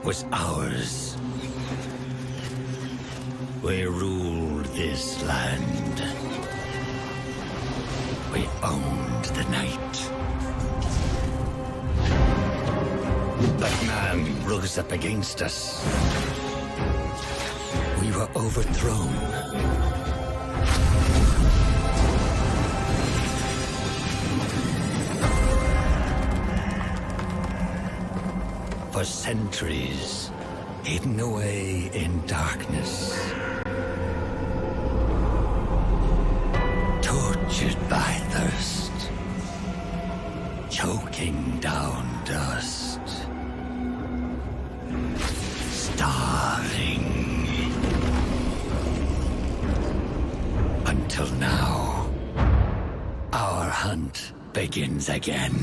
was ours. We ruled this land. We owned the night. But man rose up against us. We were overthrown. For centuries, hidden away in darkness. Tortured by thirst. Choking down dust. Starving. Until now, our hunt begins again.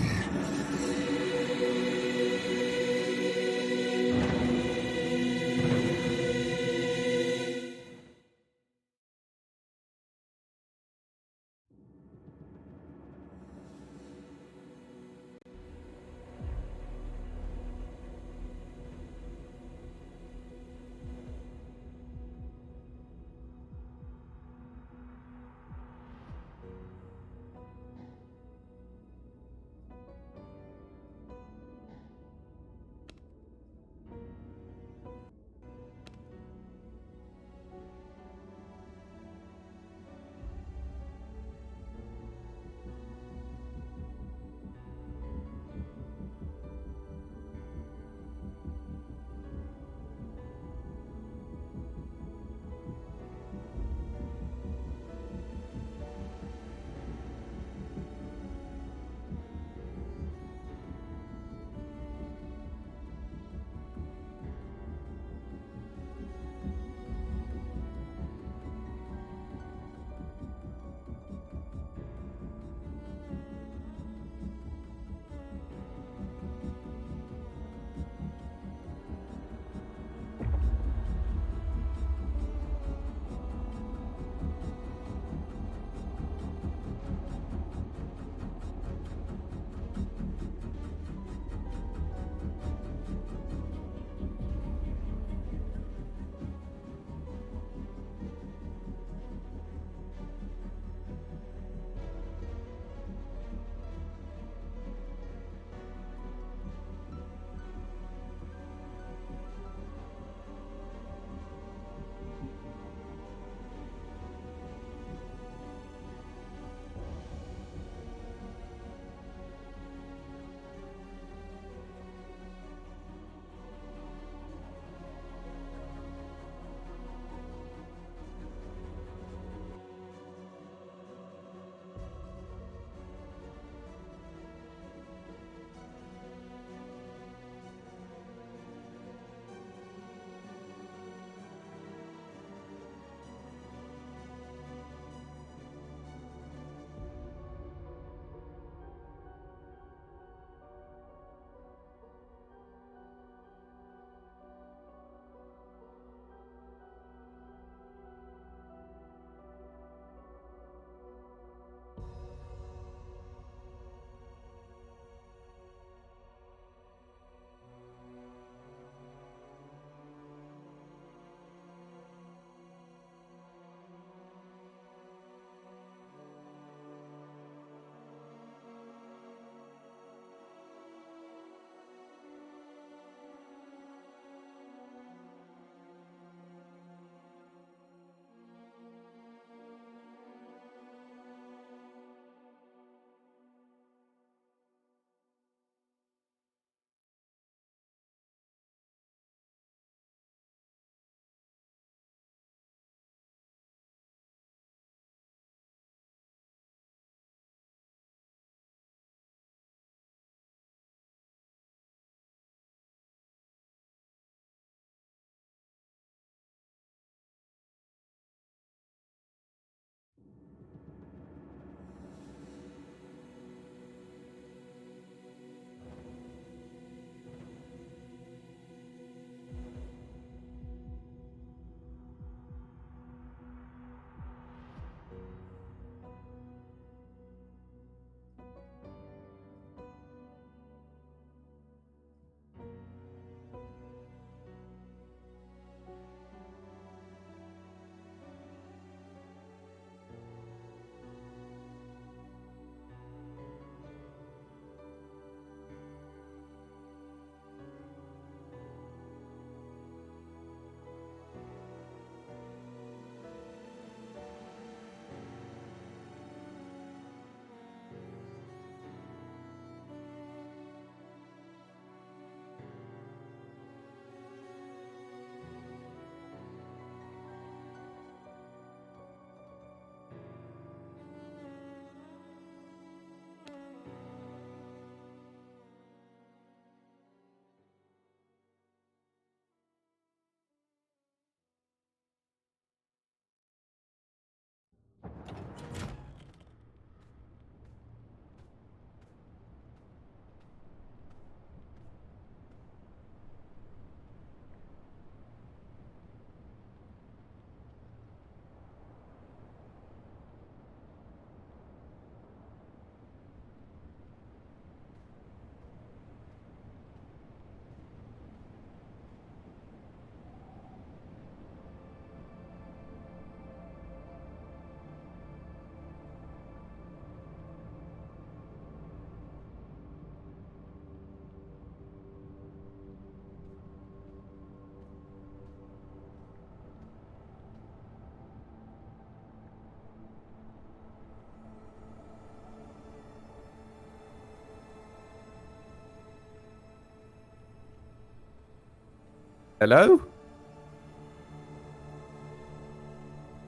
Hello?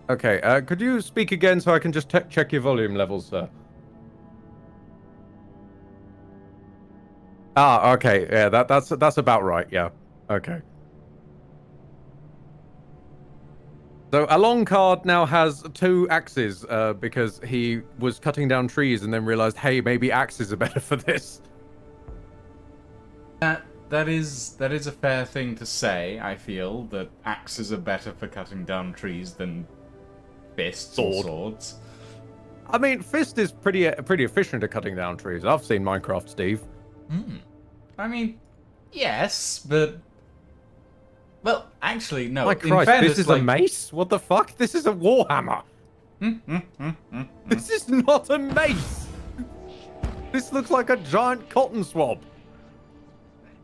Okay, could you speak again so I can just check your volume levels, sir? Ah, okay, yeah, that's about right, yeah. Okay. So Alucard now has two axes, because he was cutting down trees and then realized, hey, maybe axes are better for this. That is a fair thing to say. I feel that axes are better for cutting down trees than fists or swords. I mean, Fist is pretty efficient at cutting down trees. I've seen Minecraft, Steve. I mean, yes, but well, actually, no. My Christ, fairness, this is like... a mace? What the fuck? This is a warhammer. This is not a mace. This looks like a giant cotton swab.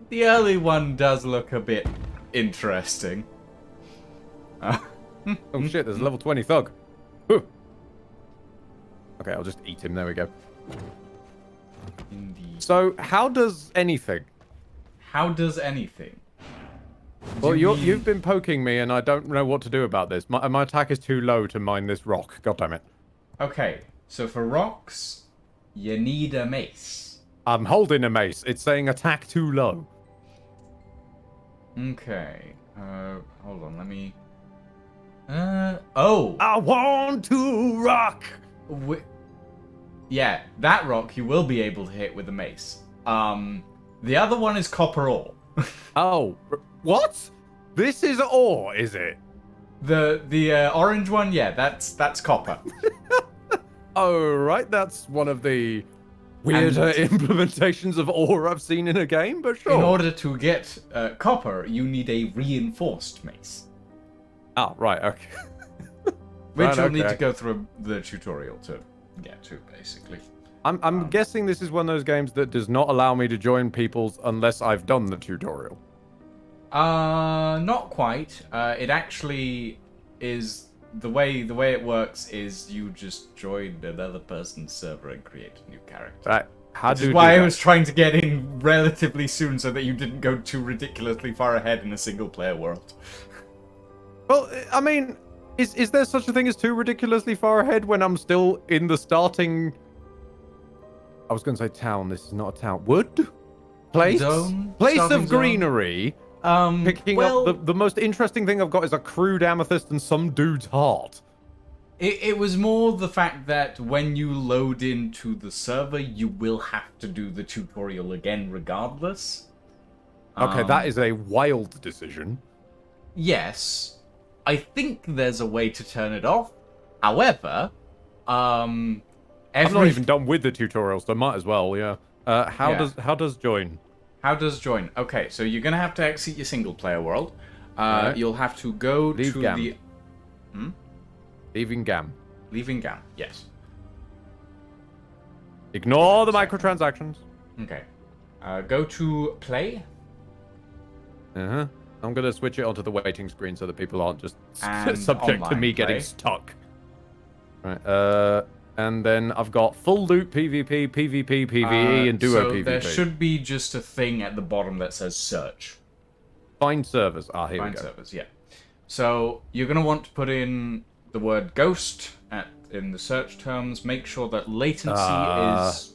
The early one does look a bit interesting. Oh shit, there's a level 20 thug. Whew. Okay, I'll just eat him. There we go. Indeed. So, how does anything? How does anything? Well, you've been poking me, and I don't know what to do about this. My attack is too low to mine this rock. God damn it. Okay, so for rocks, you need a mace. I'm holding a mace. It's saying attack too low. Okay. Hold on, let me... Oh! I want to rock! Yeah, that rock you will be able to hit with a mace. The other one is copper ore. Oh, what? This is ore, is it? The orange one, yeah, that's copper. Oh, right, that's one of the weirder implementations of ore I've seen in a game, but sure. In order to get copper, you need a reinforced mace. Oh, right, okay. Which Right, you'll need okay. to go through the tutorial to get to, basically. I'm guessing this is one of those games that does not allow me to join people's unless I've done the tutorial. Not quite. It actually is... The way it works is you just join another person's server and create a new character. Right. How Which do is you why do I that? was trying to get in relatively soon so that you didn't go too ridiculously far ahead in a single-player world. Well, I mean, is there such a thing as too ridiculously far ahead when I'm still in the starting... I was going to say town. This is not a town. Wood? Place? Zone? Place Starting of zone? greenery. Picking well, up the most interesting thing I've got is a crude amethyst and some dude's heart. It was more the fact that when you load into the server, you will have to do the tutorial again regardless. Okay, that is a wild decision. Yes. I think there's a way to turn it off. However, I'm not even done with the tutorial, so might as well, yeah. How does join? How does join? Okay, so you're gonna have to exit your single player world. Right. You'll have to go Leave to Gam. the Leaving GAM. leaving GAM. Yes. Ignore the microtransactions. Okay. Go to play. Uh-huh. I'm going to switch it onto the waiting screen so that people aren't just And subject to online me getting play. stuck. Right, and then I've got full loop PvP, PvP, PvE, and duo so PvP. there should be just a thing at the bottom that says search. Find servers. Ah, here Find we go. servers, yeah. So you're gonna want to put in the word ghost in the search terms. Make sure that latency is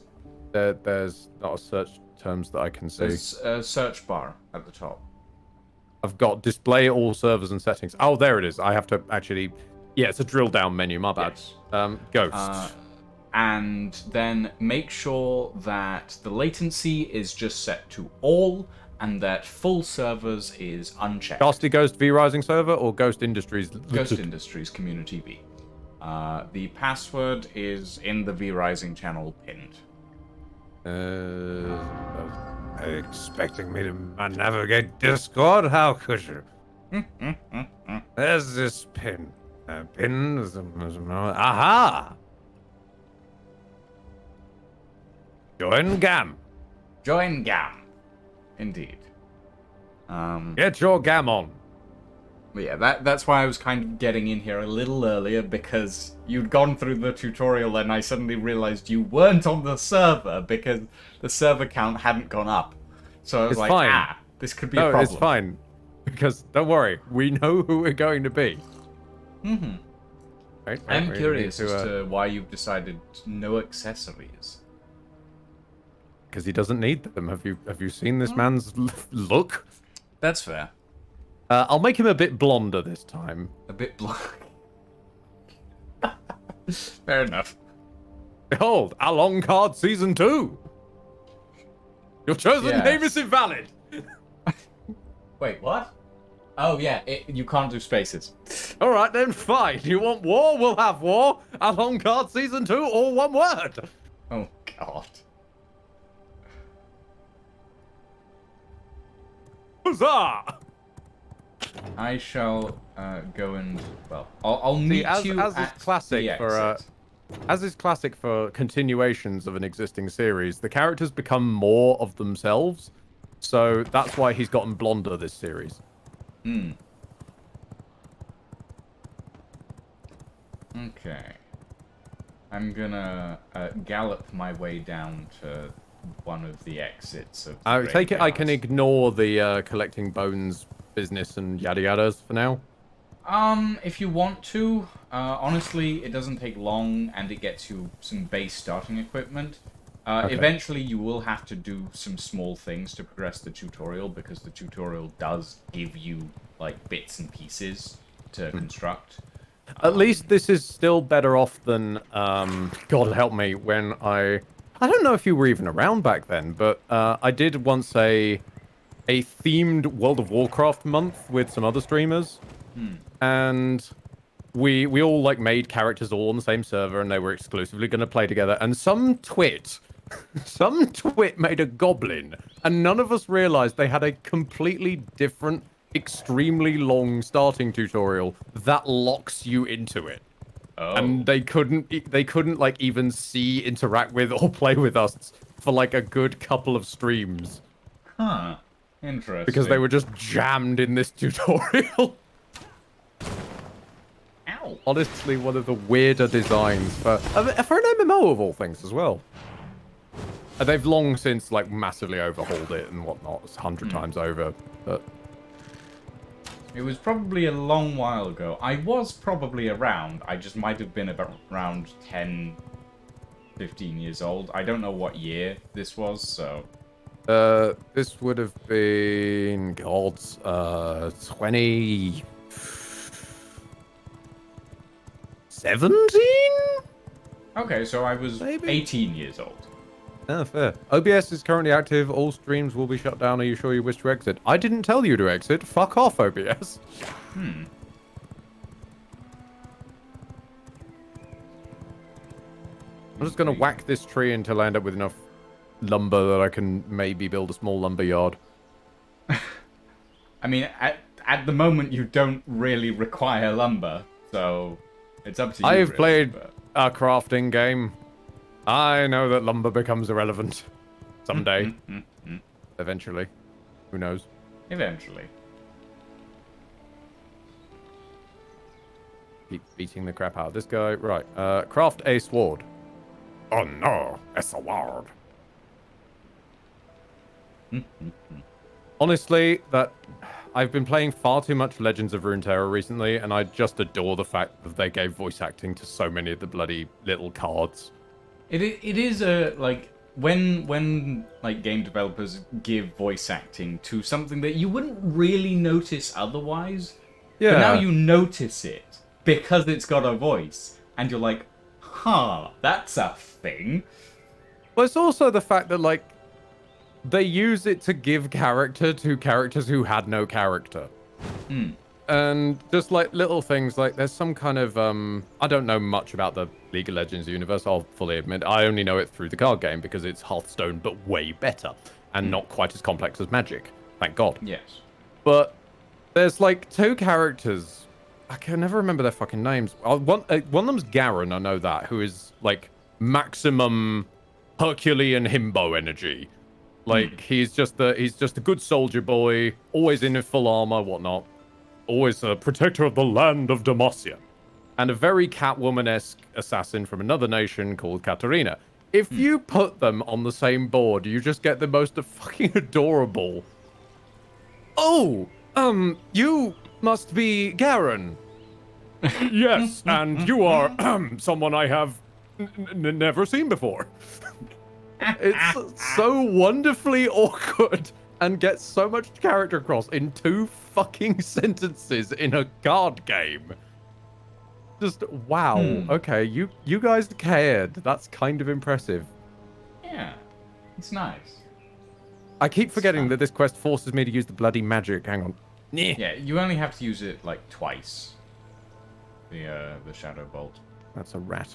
There's not a search terms that I can see. there's a search bar at the top. I've got display all servers and settings. Oh, there it is. I have to actually... Yeah, it's a drill down menu. My bad. Yes. Ghost. And then make sure that the latency is just set to all, and that full servers is unchecked. Ghastly Ghost V Rising server or Ghost Industries? Ghost Industries Community V. The password is in the V Rising channel pinned. Expecting me to navigate Discord? How could you? There's this pin. Pin. Aha! Join GAM. Join GAM. Indeed. Get your GAM on. But yeah, that's why I was kind of getting in here a little earlier, because you'd gone through the tutorial and I suddenly realized you weren't on the server because the server count hadn't gone up. So I was It's like, fine. this could be a problem. It's fine. Because don't worry, we know who we're going to be. Mm-hmm. Right, I'm we curious need as to why you've decided no accessories. because he doesn't need them. Have you seen this man's look? That's fair. I'll make him a bit blonder this time. A bit black. Fair enough. Behold, Alongard Season 2! Your chosen Yes. name is invalid! Wait, what? Oh yeah, you can't do spaces. Alright then, fine. You want war? We'll have war. Alongard Season 2, all one word. Oh god. Huzzah! I shall go and I'll meet as you is at classic the for exit. as is classic for continuations of an existing series, the characters become more of themselves. So that's why he's gotten blonder this series. Hmm. Okay. I'm gonna gallop my way down to one of the exits of the I take it I can graveyard. ignore the collecting bones business and yada yadas for now. If you want to, honestly, it doesn't take long, and it gets you some base starting equipment. Okay. Eventually, you will have to do some small things to progress the tutorial, because the tutorial does give you, like, bits and pieces to construct. At least this is still better off than, God help me, when I don't know if you were even around back then, but I did once a themed World of Warcraft month with some other streamers, and we all like made characters all on the same server, and they were exclusively going to play together. And some twit made a goblin, and none of us realized they had a completely different, extremely long starting tutorial that locks you into it. Oh. And they couldn't like even see, interact with, or play with us for like a good couple of streams Huh. Interesting. because they were just jammed in this tutorial. Ow. Honestly, one of the weirder designs for an MMO of all things as well. And they've long since like massively overhauled it and whatnot. It's 100 times over. But It was probably a long while ago. I was probably around. I just might have been about around 10, 15 years old. I don't know what year this was, so... this would have been God's 2017. Okay, so I was Maybe. 18 years old. Oh, fair. OBS is currently active. All streams will be shut down. Are you sure you wish to exit? I didn't tell you to exit. Fuck off, OBS. Hmm. I'm just gonna whack this tree until I end up with enough lumber that I can maybe build a small lumber yard. I mean, at the moment, you don't really require lumber, so it's up to you. I've really, played but- a crafting game. I know that lumber becomes irrelevant someday. Eventually. Who knows? Eventually. Keep beating the crap out of this guy. Right. Craft a sword. Oh no, a sword. Honestly, I've been playing far too much Legends of Runeterra recently, and I just adore the fact that they gave voice acting to so many of the bloody little cards. It is a like when like game developers give voice acting to something that you wouldn't really notice otherwise. Yeah. But now you notice it because it's got a voice, and you're like, huh, that's a thing. But it's also the fact that, like, they use it to give character to characters who had no character. And just, like, little things, like, there's some kind of, I don't know much about the League of Legends universe, I'll fully admit. I only know it through the card game because it's Hearthstone, but way better. And not quite as complex as Magic. Thank God. Yes. But there's, like, two characters. I can never remember their fucking names. One of them's Garen, I know that, who is, like, maximum Herculean himbo energy. Like, he's just a good soldier boy, always in full armor, whatnot. Always a protector of the land of Demacia. And a very Catwoman-esque assassin from another nation called Katarina. If you put them on the same board, you just get the most fucking adorable. Oh, You must be Garen. Yes, and you are someone I have never seen before. It's so wonderfully awkward and gets so much character across in 2 fucking sentences in a card game. Just wow. Okay, you guys cared. That's kind of impressive. Yeah, it's nice. I keep forgetting that this quest forces me to use the bloody magic. Hang on. Yeah, you only have to use it like twice. The Shadow Bolt. That's a rat.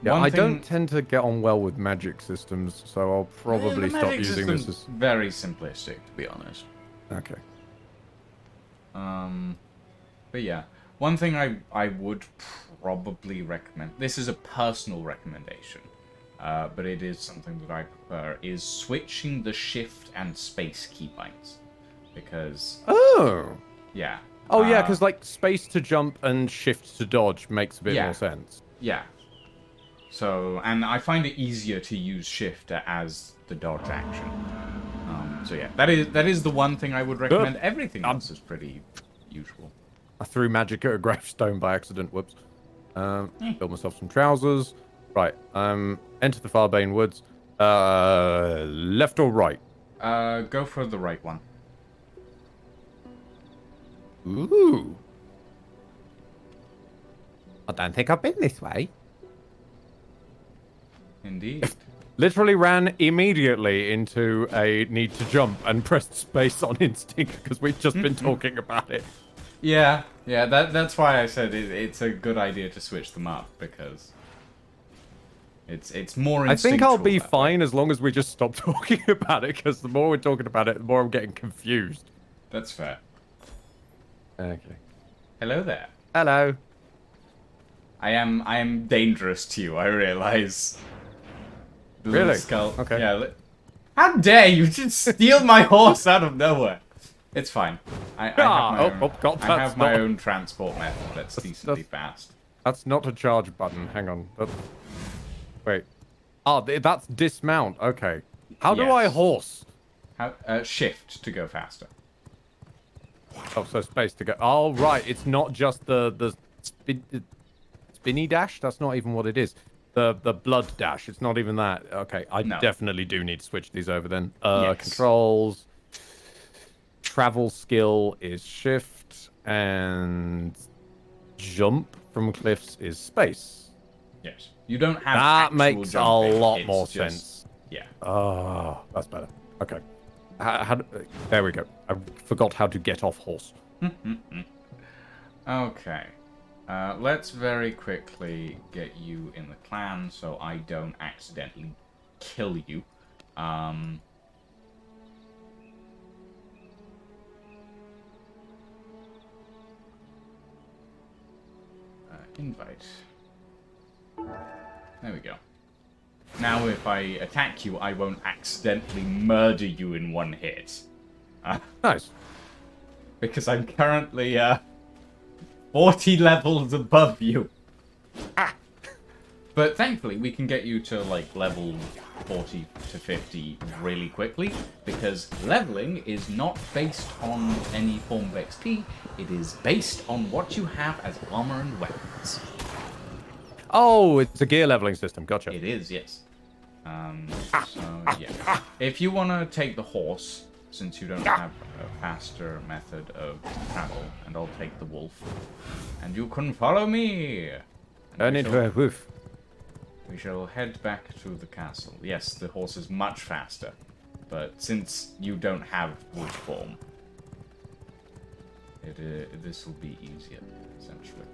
Yeah, One I thing- don't tend to get on well with magic systems, so I'll probably the stop magic using this system's as... very simplistic, to be honest. Okay. But yeah, one thing I would probably recommend. This is a personal recommendation, but it is something that I prefer. Is switching the shift and space keybinds, because Oh! yeah. Oh, yeah, because, like, space to jump and shift to dodge makes a bit Yeah. more sense. Yeah. So, and I find it easier to use shift as the dodge action. So yeah, that is the one thing I would recommend. Everything else is pretty usual. I threw magic at a gravestone by accident. Whoops. Build myself some trousers. Right. Enter the Farbane Woods. Left or right? Go for the right one. Ooh. I don't think I've been this way. Indeed. Literally ran immediately into a need to jump and pressed space on instinct because we've just been talking about it. Yeah, that's why I said it's a good idea to switch them up, because it's more I think I'll instinctual be that way. fine as long as we just stop talking about it, because the more we're talking about it, the more I'm getting confused. That's fair. Okay. Hello there. Hello. I am dangerous to you, I realize. The little Really? Skull. Okay. Yeah. How dare you just steal my horse out of nowhere? It's fine. I have my own, God, I have that's my not- own transport method that's decently fast. That's not a charge button. Hang on. Wait. Oh, that's dismount. Okay. How do I Yes. horse? How, shift to go faster. Oh, so space to go. Oh, right. It's not just the spinny dash. That's not even what it is. The blood dash. It's not even that. Okay. I No. definitely do need to switch these over then. Yes. Controls. Travel skill is shift, and jump from cliffs is space. Yes. You don't have That actual makes a jumping, lot it's more just- sense. Yeah. Oh, that's better. Okay. There we go. I forgot how to get off horse. Okay. Let's very quickly get you in the clan so I don't accidentally kill you. Invite. There we go. Now if I attack you, I won't accidentally murder you in one hit. Nice. Because I'm currently 40 levels above you. But thankfully, we can get you to like level 40 to 50 really quickly, because leveling is not based on any form of XP. It is based on what you have as armor and weapons. Oh, it's a gear leveling system. Gotcha. It is, yes. So yeah, if you want to take the horse, since you don't have a faster method of travel, and I'll take the wolf, and you can follow me. And Turn we into shall- a wolf. We shall head back to the castle. Yes, the horse is much faster, but since you don't have wolf form, this will be easier, essentially.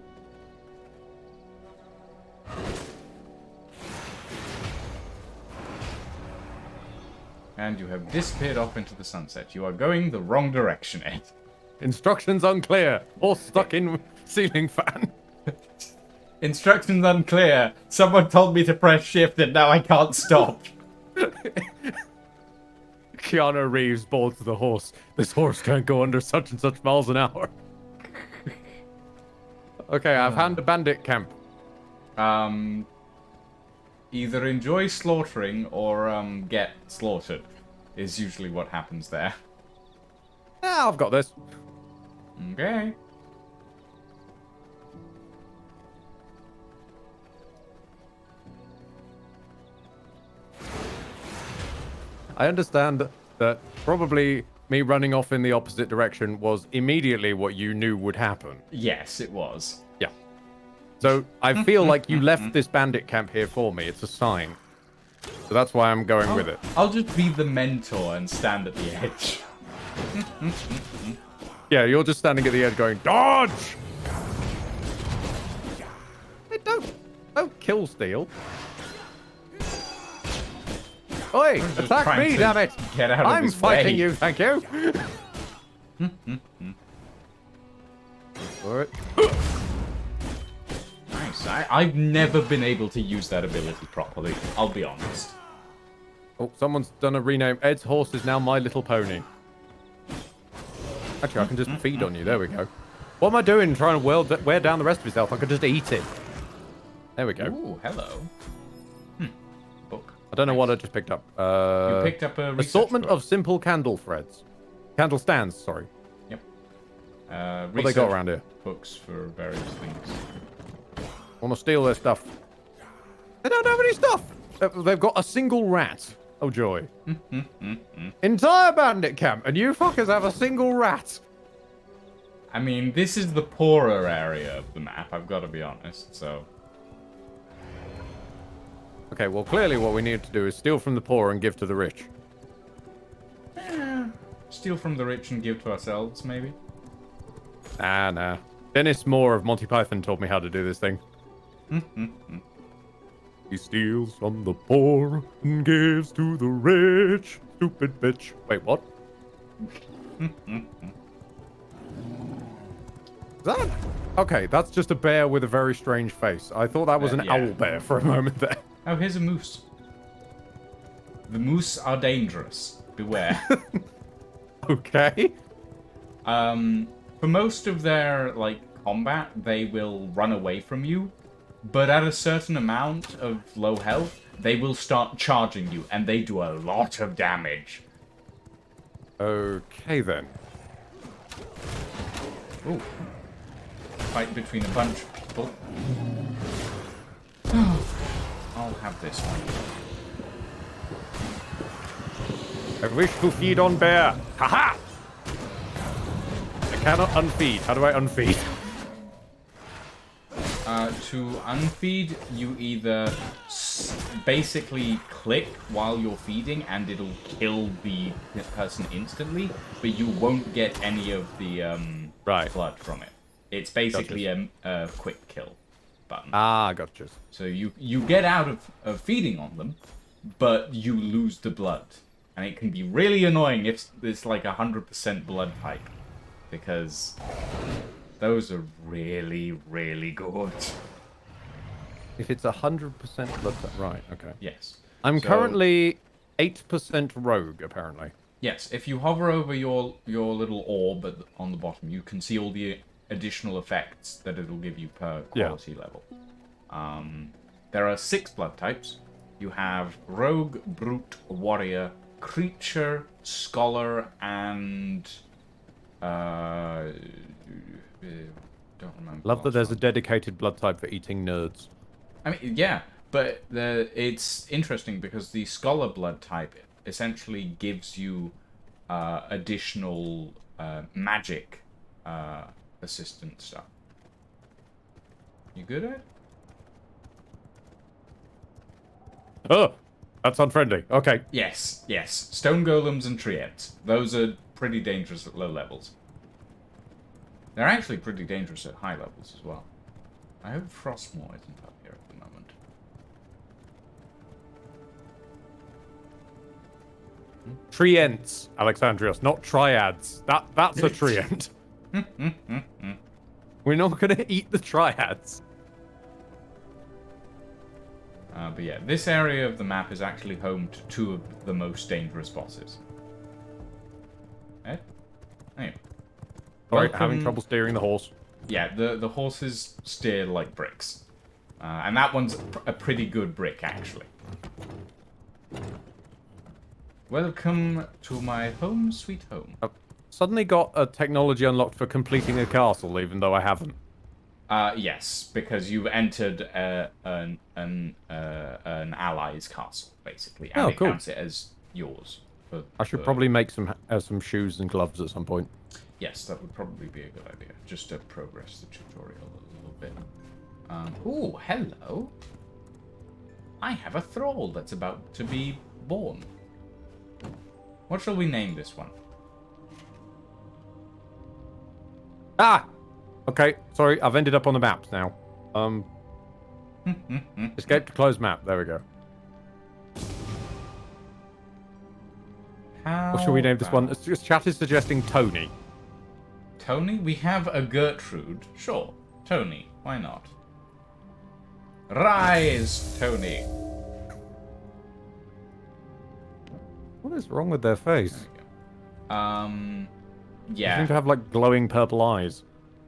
And you have disappeared off into the sunset. You are going the wrong direction, Ed. Instructions unclear. Horse stuck in ceiling fan. Instructions unclear. Someone told me to press shift and now I can't stop. Keanu Reeves boards the horse. This horse can't go under such and such miles an hour. Okay, I've found a bandit camp. Either enjoy slaughtering or get slaughtered is usually what happens there. Yeah, I've got this. Okay. I understand that probably me running off in the opposite direction was immediately what you knew would happen. Yes, it was. Yeah. So I feel like you left this bandit camp here for me. It's a sign. So that's why I'm going with it. I'll just be the mentor and stand at the edge. Yeah, you're just standing at the edge going, dodge! Hey, don't kill Steel. Oi, just attack trying me, to damn it! get out of I'm his fighting way. you, thank you! Alright. Nice. I've never been able to use that ability properly, I'll be honest. Oh, someone's done a rename. Ed's horse is now My Little Pony. Actually, I can just feed on you. There we go. What am I doing trying to wear down the rest of his health? I could just eat it. There we go. Ooh, hello. Book. I don't know what I just picked up. You picked up a research assortment book. of simple candle threads. Candle stands, sorry. Yep. What they got around here? Books for various things. Want to steal their stuff. They don't have any stuff. They've got a single rat. Oh, joy. Entire bandit camp, and you fuckers have a single rat. I mean, this is the poorer area of the map, I've got to be honest, so... Okay, well, clearly what we need to do is steal from the poor and give to the rich. Steal from the rich and give to ourselves, maybe? Nah. Dennis Moore of Monty Python taught me how to do this thing. He steals from the poor and gives to the rich. Stupid bitch. Wait, what? Is that? Okay, that's just a bear with a very strange face. I thought that was an yeah. owl bear for a moment there. Oh, here's a moose. The moose are dangerous. Beware. Okay. For most of their, like, combat, they will run away from you. But at a certain amount of low health, they will start charging you, and they do a lot of damage. Okay, then. Ooh. Fight between a bunch of people. I'll have this one. I wish to feed on bear. Haha! I cannot unfeed. How do I unfeed? To unfeed, you either basically click while you're feeding and it'll kill the person instantly, but you won't get any of the blood from it. It's basically a quick kill button. Ah, gotcha. So you get out of feeding on them, but you lose the blood. And it can be really annoying if it's like 100% blood type, because those are really, really good. If it's 100% blood type, right? Okay. Yes. I'm So- currently 8% rogue, apparently. Yes, if you hover over your little orb on the bottom, you can see all the additional effects that it'll give you per quality level. There are 6 blood types. You have Rogue, Brute, Warrior, Creature, Scholar, and... don't remember. Love the that there's last a dedicated blood type for eating nerds. one. I mean, yeah, but it's interesting because the Scholar blood type essentially gives you additional magic assistant stuff. You good, Ed? Oh, that's unfriendly. Okay. Yes. Stone golems and treants. Those are pretty dangerous at low levels. They're actually pretty dangerous at high levels as well. I hope Frostmoor isn't up here at the moment. Treants, Alexandrios, not triads. That's a treant. We're not going to eat the triads. But yeah, this area of the map is actually home to 2 of the most dangerous bosses. Ed? Anyway. Sorry, Welcome- having trouble steering the horse. Yeah, the horses steer like bricks. And that one's a pretty good brick, actually. Welcome to my home, sweet home. Oh, suddenly got a technology unlocked for completing a castle, even though I haven't? Yes, because you've entered an ally's castle, basically, and Oh, it cool. counts it as yours. I should probably make some shoes and gloves at some point. Yes, that would probably be a good idea, just to progress the tutorial a little bit. Ooh, hello. I have a thrall that's about to be born. What shall we name this one? Ah! Okay, sorry, I've ended up on the maps now. Escape to close map. There we go. What shall we name this one? It's just chat is suggesting Tony. Tony? We have a Gertrude. Sure, Tony. Why not? Rise, Tony. What is wrong with their face? There we go. They Yeah. seem to have like glowing purple eyes.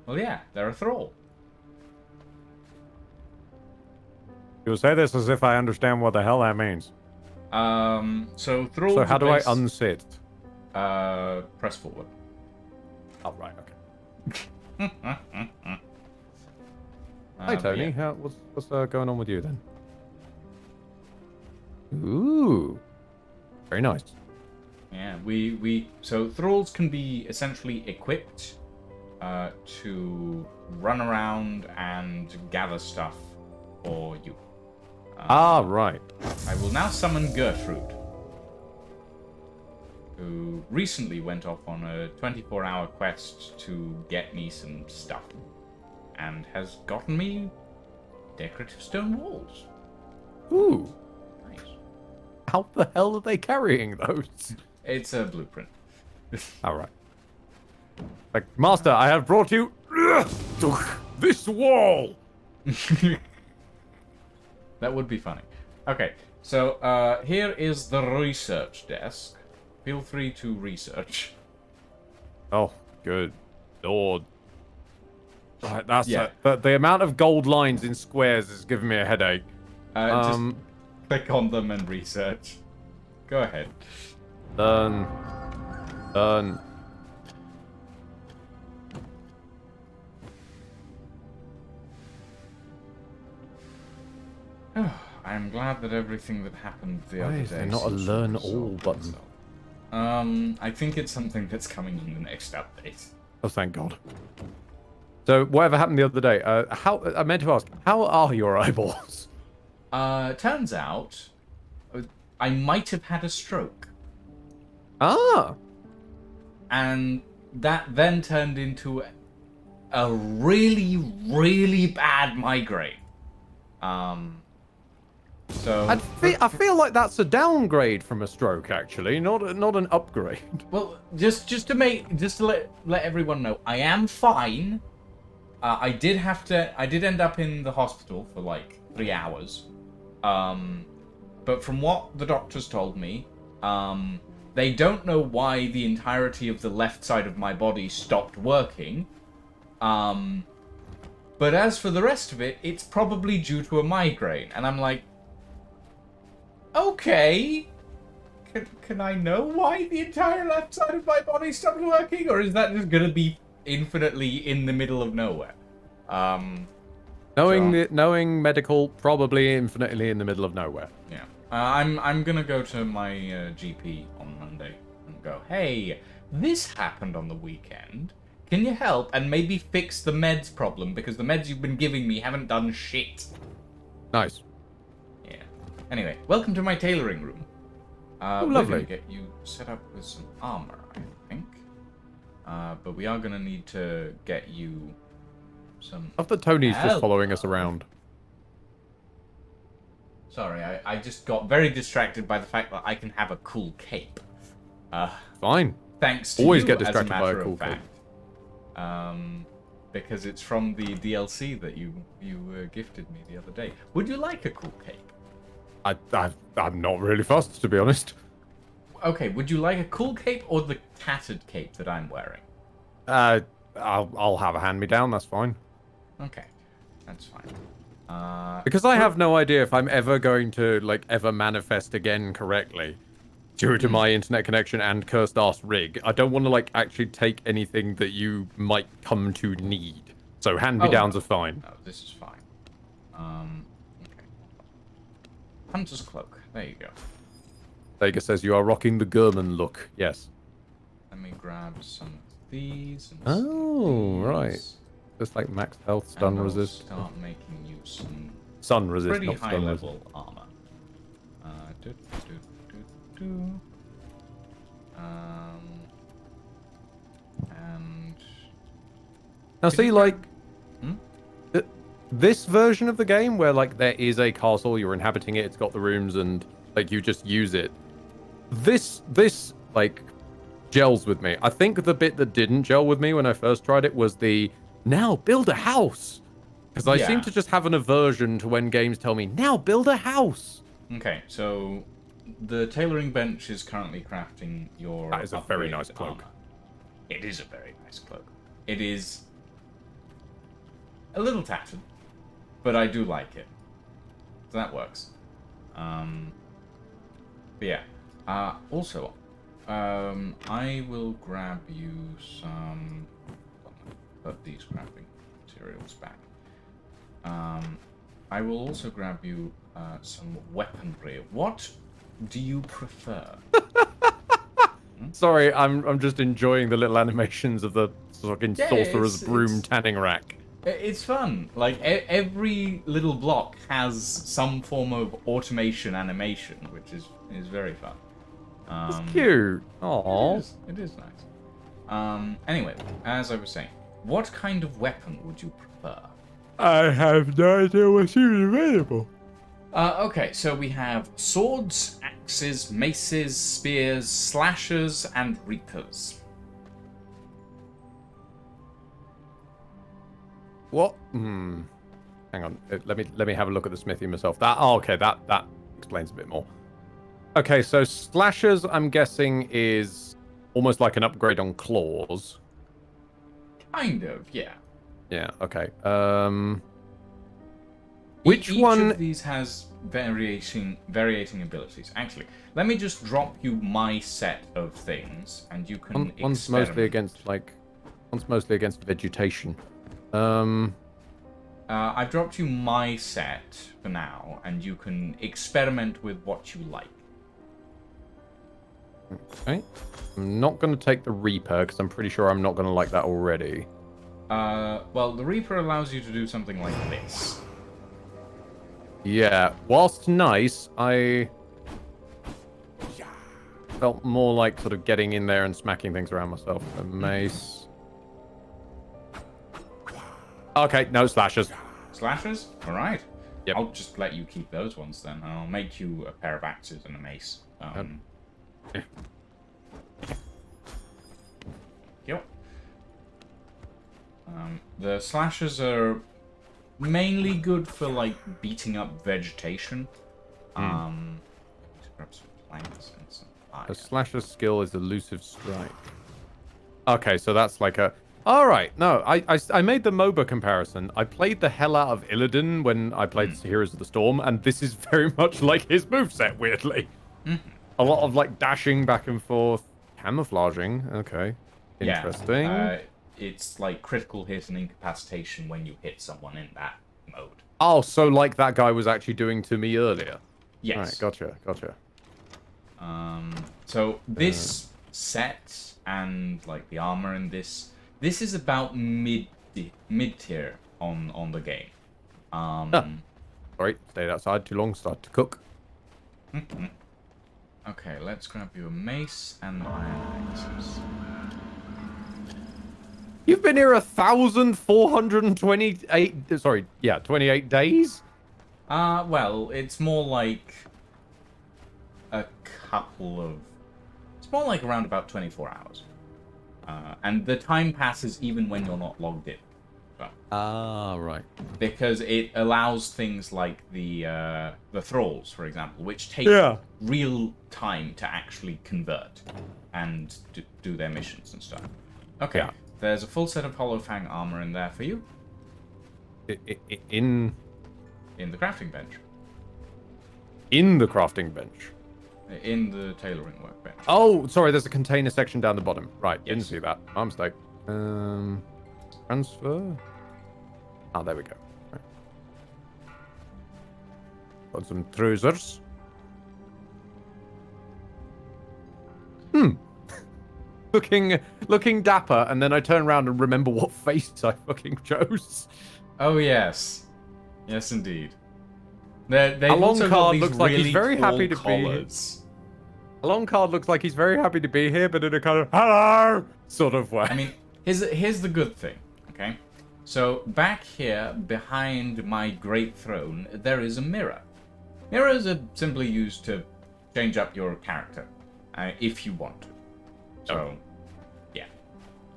Well, yeah, they're a thrall. You say this as if I understand what the hell that means. So thralls. So how do I base- unsit? Press forward. Oh right, okay. Hi Tony, Yeah. what's going on with you then? Ooh, very nice. Yeah, so thralls can be essentially equipped to run around and gather stuff for you. Right. I will now summon Gertrude, who recently went off on a 24-hour quest to get me some stuff, and has gotten me decorative stone walls. Ooh, Nice. how the hell are they carrying those? It's a blueprint. All right. Like, Master, I have brought you this wall. That would be funny. Okay, so here is the research desk. Feel free to research. Oh, good lord. Right, that's Yeah. the amount of gold lines in squares is giving me a headache. Just click on them and research. Go ahead. Done. Done. I'm glad that everything that happened the Why other is day. there not a seems to learn resolve all button? itself. I think it's something that's coming in the next update. Oh, thank God. So, whatever happened the other day, how I meant to ask, how are your eyeballs? Turns out, I might have had a stroke. Ah! And that then turned into a really, really bad migraine. So I feel like that's a downgrade from a stroke, actually, not an upgrade. well, just to let everyone know, I am fine. I did end up in the hospital for like 3 hours. But from what the doctors told me, they don't know why the entirety of the left side of my body stopped working. But as for the rest of it, it's probably due to a migraine. And I'm like, okay, can I know why the entire left side of my body stopped working? Or is that just going to be infinitely in the middle of nowhere? Knowing medical, probably infinitely in the middle of nowhere. Yeah. I'm gonna go to my GP on Monday and go, hey, this happened on the weekend. Can you help and maybe fix the meds problem? Because the meds you've been giving me haven't done shit. Nice. Yeah. Anyway, welcome to my tailoring room. Oh, We're lovely. gonna get you set up with some armor, I think. But we are gonna need to get you some... Love that Tony's just Help. following us around. Sorry, I just got very distracted by the fact that I can have a cool cape. Fine. Thanks to Always you, get distracted as a by a matter cool of fact. Because it's from the DLC that you gifted me the other day. Would you like a cool cape? I'm not really fussed, to be honest. Okay, would you like a cool cape or the tattered cape that I'm wearing? I'll have a hand-me-down, that's fine. Okay, that's fine. Because I have no idea if I'm ever going to, like, ever manifest again correctly. due to my internet connection and cursed ass rig. I don't want to like actually take anything that you might come to need. So hand-me-downs no. are fine. No, this is fine. Okay. Hunter's cloak. There you go. Vega says you are rocking the Gurman look. Yes. Let me grab some of these. And Oh, right. these, Just like max health, stun and I'll resist. start making you some Sun resist, pretty not high stun resist. level armor. Do. And Now see, like, Hmm? this version of the game where, like, there is a castle, you're inhabiting it, it's got the rooms, and, like, you just use it. This, like, gels with me. I think the bit that didn't gel with me when I first tried it was the, now build a house. Because I seem Yeah. to just have an aversion to when games tell me, now build a house. Okay, so the tailoring bench is currently crafting your. That is a very upgraded nice cloak. armor. It is a very nice cloak. It is a little tattered, but I do like it. So that works. But yeah. Also, I will grab you some. Put these crafting materials back. I will also grab you some weaponry. What do you prefer? Sorry, I'm just enjoying the little animations of the fucking Yeah, sorcerer's broom it's- tanning rack. It's fun. Like every little block has some form of automation animation, which is very fun. It's cute. Aww. It is nice. Anyway, as I was saying, what kind of weapon would you prefer? I have no idea what's even available. Okay, so we have swords, axes, maces, spears, slashers, and reapers. What? Hang on. Let me have a look at the smithy myself. That explains a bit more. Okay, so slashers, I'm guessing, is almost like an upgrade on claws. Kind of, yeah. Yeah. Okay. Which Each one? of these has varying abilities. Actually, let me just drop you my set of things, and you can. One's mostly against vegetation. I've dropped you my set for now, and you can experiment with what you like. Okay. I'm not going to take the Reaper because I'm pretty sure I'm not going to like that already. Well, the Reaper allows you to do something like this. Yeah. Whilst nice, I felt more like sort of getting in there and smacking things around myself. A mace. Okay, no slashers. Slashers? Alright. Yep. I'll just let you keep those ones then. I'll make you a pair of axes and a mace. Yep. The slashers are mainly good for, like, beating up vegetation. Let's grab some planks and some fire. The slasher skill is elusive strike. Okay, so that's like a... Alright, no, I made the MOBA comparison. I played the hell out of Illidan when I played Heroes of the Storm, and this is very much like his moveset, weirdly. A lot of, like, dashing back and forth. Camouflaging, okay. Interesting. Yeah, it's like critical hit and incapacitation when you hit someone in that mode. Oh, so like that guy was actually doing to me earlier. Yes. Right, gotcha. So this set and like the armor in this is about mid tier on the game. Sorry, stayed outside too long, started to cook. Okay, let's grab you a mace and iron axes. You've been here 1,428. Sorry, yeah, 28 days. Well, it's more like a couple of. It's more like around about 24 hours. And the time passes even when you're not logged in. So, Right. because it allows things like the thralls, for example, which take real time to actually convert and do their missions and stuff. Okay, Yeah. there's a full set of Hollow Fang armor in there for you In in the crafting bench. the crafting bench. In the tailoring workbench. Oh, sorry, there's a container section down the bottom. Right, didn't Yes. see that. My mistake. Transfer. Ah, there we go. Right. Got some trousers. Looking dapper, and then I turn around and remember what face I fucking chose. Oh yes, yes indeed. They've Along also got card these looks like he's really very tall happy to be here. collars. Along card looks like he's very happy to be here, but in a kind of hello sort of way. I mean, here's the good thing, okay? So back here, behind my great throne, there is a mirror. Mirrors are simply used to change up your character, if you want to. So, yeah,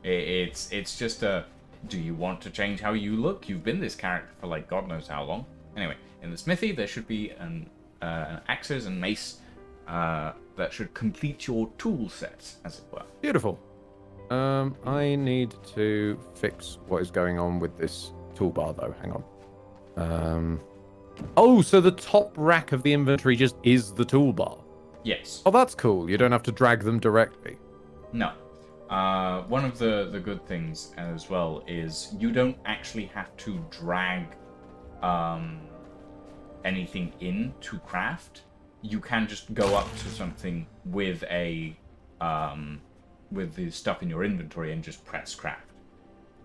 it's just a. Do you want to change how you look? You've been this character for like God knows how long. Anyway, in the smithy there should be an axes and mace that should complete your tool set, as it were. Beautiful. I need to fix what is going on with this toolbar, though. Hang on. Oh, so the top rack of the inventory just is the toolbar. Yes. Oh, that's cool. You don't have to drag them directly. No. One of the good things as well is you don't actually have to drag anything in to craft. You can just go up to something with a with the stuff in your inventory and just press craft.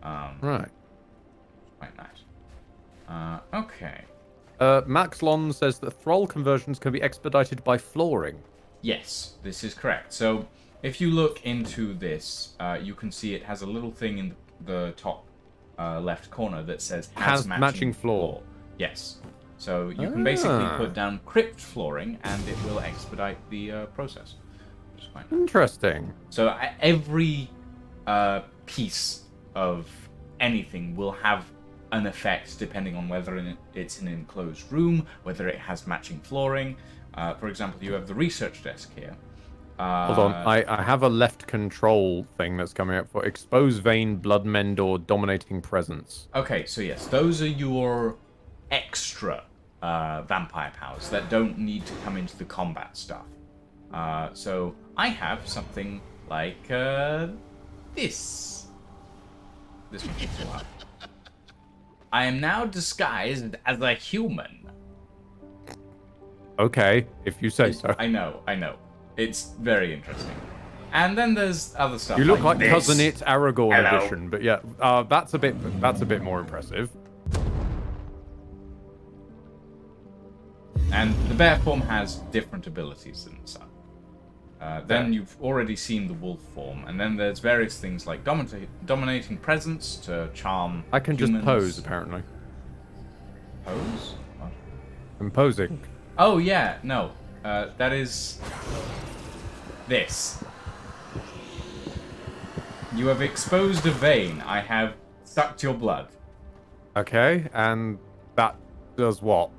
Right. Quite nice. Okay. Max Lon says that thrall conversions can be expedited by flooring. Yes, this is correct. So if you look into this, you can see it has a little thing in the top left corner that says Has matching floor. Yes. So you can basically Ah. put down crypt flooring and it will expedite the process. Which is quite nice. Interesting. So every piece of anything will have an effect depending on whether it's an enclosed room, whether it has matching flooring. For example, you have the research desk here. Hold on. I have a left control thing that's coming up for expose vein, blood mend, or dominating presence. Okay, so yes, those are your extra vampire powers that don't need to come into the combat stuff. So I have something like this. This one takes a while. I am now disguised as a human. Okay, if you say so. I know. It's very interesting. And then there's other stuff. You look like this. Cousin It Aragorn Hello. edition, but yeah, that's a bit more impressive. And the bear form has different abilities than the sun. Then you've already seen the wolf form, and then there's various things like dominating presence to charm. I can just humans. pose, apparently. Pose? What? I'm posing. Oh yeah, no. That is this. You have exposed a vein. I have sucked your blood. Okay, and that does what?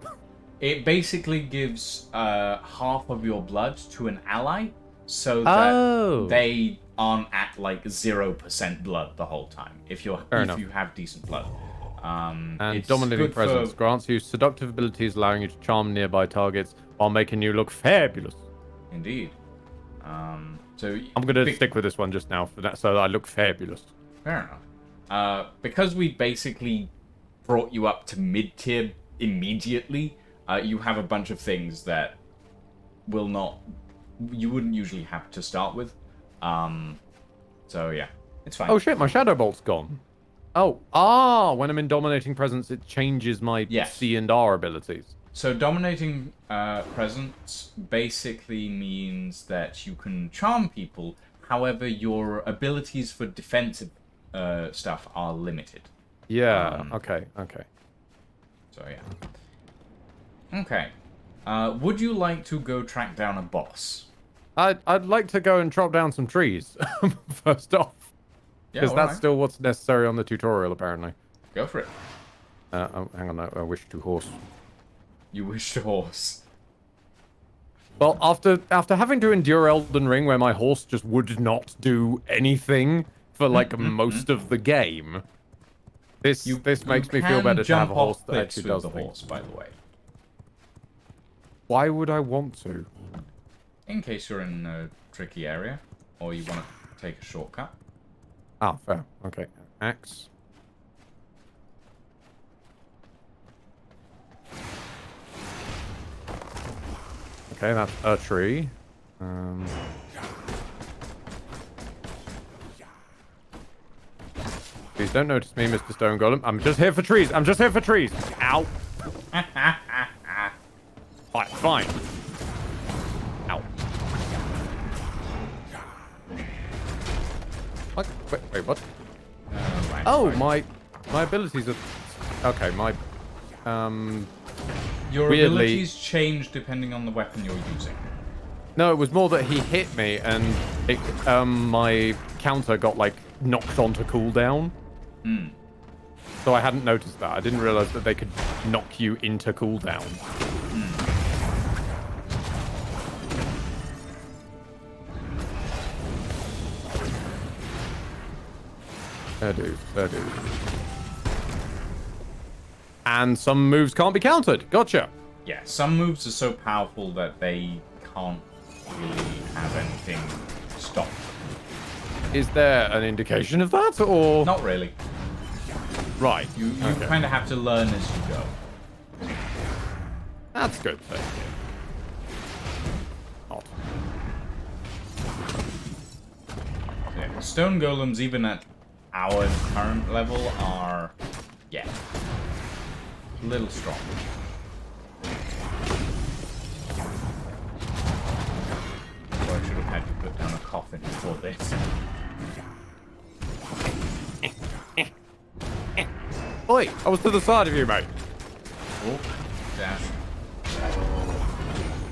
It basically gives half of your blood to an ally, so that Oh. they aren't at like 0% blood the whole time. If you have decent blood, And it's dominating good presence for- grants you seductive abilities, allowing you to charm nearby targets while making you look fabulous. Indeed. So I'm gonna stick with this one just now for that, so that I look fabulous. Fair enough. Because we basically brought you up to mid-tier immediately, you have a bunch of things that you wouldn't usually have to start with. So yeah, it's fine. Oh shit, my shadow bolt's gone. Oh, when I'm in dominating presence, it changes my Yes. C and R abilities. So dominating presence basically means that you can charm people, however your abilities for defensive stuff are limited. Yeah. Okay. So yeah. Okay. Would you like to go track down a boss? I'd like to go and chop down some trees first off, Yeah, because that's alright. still what's necessary on the tutorial apparently. Go for it. Hang on, I wish to horse. You wish to horse. Well, after having to endure Elden Ring, where my horse just would not do anything for like most of the game, this makes me feel better to have a horse that actually does the things. horse, by the way. Why would I want to? in case you're in a tricky area or you want to take a shortcut. Ah, fair. Okay. Axe. Okay, that's a tree. Please don't notice me, Mr. Stone Golem. I'm just here for trees. I'm just here for trees. Ow. Fine, fine. Ow. What? Wait, what? Right, Oh, right. my abilities are... Okay, my... Your weirdly- abilities change depending on the weapon you're using. No, it was more that he hit me and it, my counter got, like, knocked onto cooldown. Hmm. So I hadn't noticed that. I didn't realize that they could knock you into cooldown. Fair dues. And some moves can't be countered. Gotcha. Yeah, some moves are so powerful that they can't really have anything stop. Is there an indication of that, or...? Not really. Right. You Okay. kind of have to learn as you go. That's good. Thank you. Not. Yeah, stone golems, even at our current level, are, yeah, a little strong. So I should have had you put down a coffin before this. Oi! I was to the side of you, mate. Oh, dash.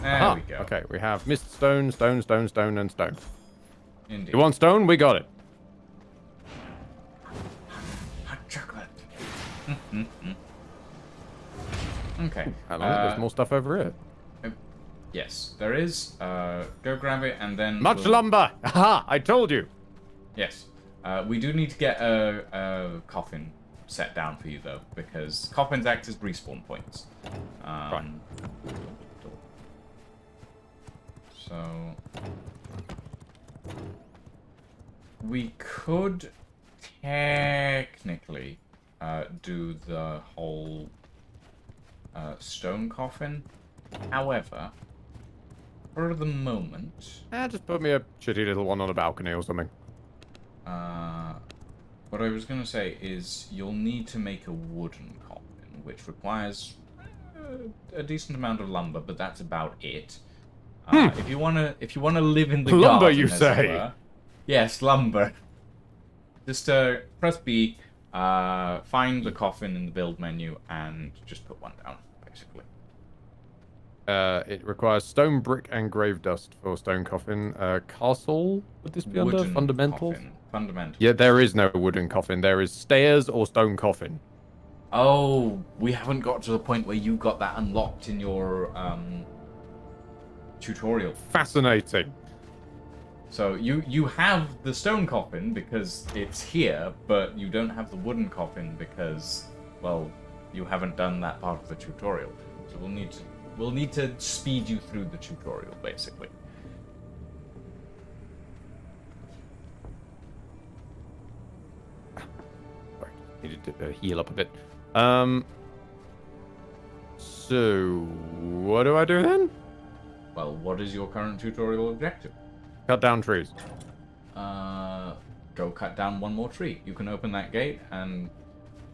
There Ah, we go. okay, we have mist stone, and stone. Indeed. You want stone? We got it. Hot chocolate. Okay. Hello, there's more stuff over here. Yes, there is. Go grab it and then... Much lumber! Aha! I told you! Yes. We do need to get a coffin set down for you, though, because coffins act as respawn points. Right. So... We could technically do the whole stone coffin. However, for the moment... Just put me a shitty little one on a balcony or something. What I was going to say is you'll need to make a wooden coffin, which requires a decent amount of lumber, but that's about it. If you wanna live in the Lumber, garden, you as it say? were. Yes, lumber. Just press B, find the coffin in the build menu, and just put one down, basically. It requires stone, brick, and grave dust for stone coffin. Castle? Would this be under Wooden fundamentals? coffin. Fundamental. Yeah, there is no wooden coffin. There is stairs or stone coffin. Oh, we haven't got to the point where you got that unlocked in your tutorial. Fascinating. So you have the stone coffin because it's here, but you don't have the wooden coffin because, well, you haven't done that part of the tutorial. So we'll need to speed you through the tutorial, basically. Right, needed to heal up a bit. So what do I do then? Well, what is your current tutorial objective? Cut down trees. Go cut down one more tree. You can open that gate and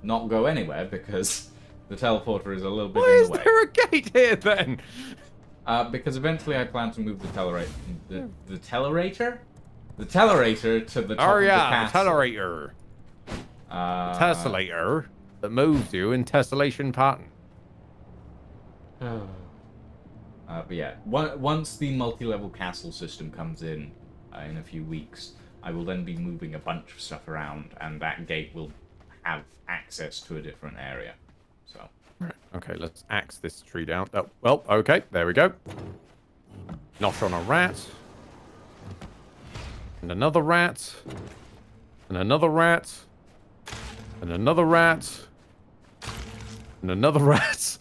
not go anywhere because the teleporter is a little bit Why in is the way. there a gate here then? Because eventually I plan to move the tellerator? The tellerator to the top Oh of the yeah, the castle. tellerator. Tessellator that moves you in tessellation pattern. But yeah, once the multi-level castle system comes in a few weeks, I will then be moving a bunch of stuff around, and that gate will have access to a different area. So. Right. Okay, let's axe this tree down. Oh, well, okay, there we go. Nosh on a rat. And another rat. And another rat. And another rat. And another rat.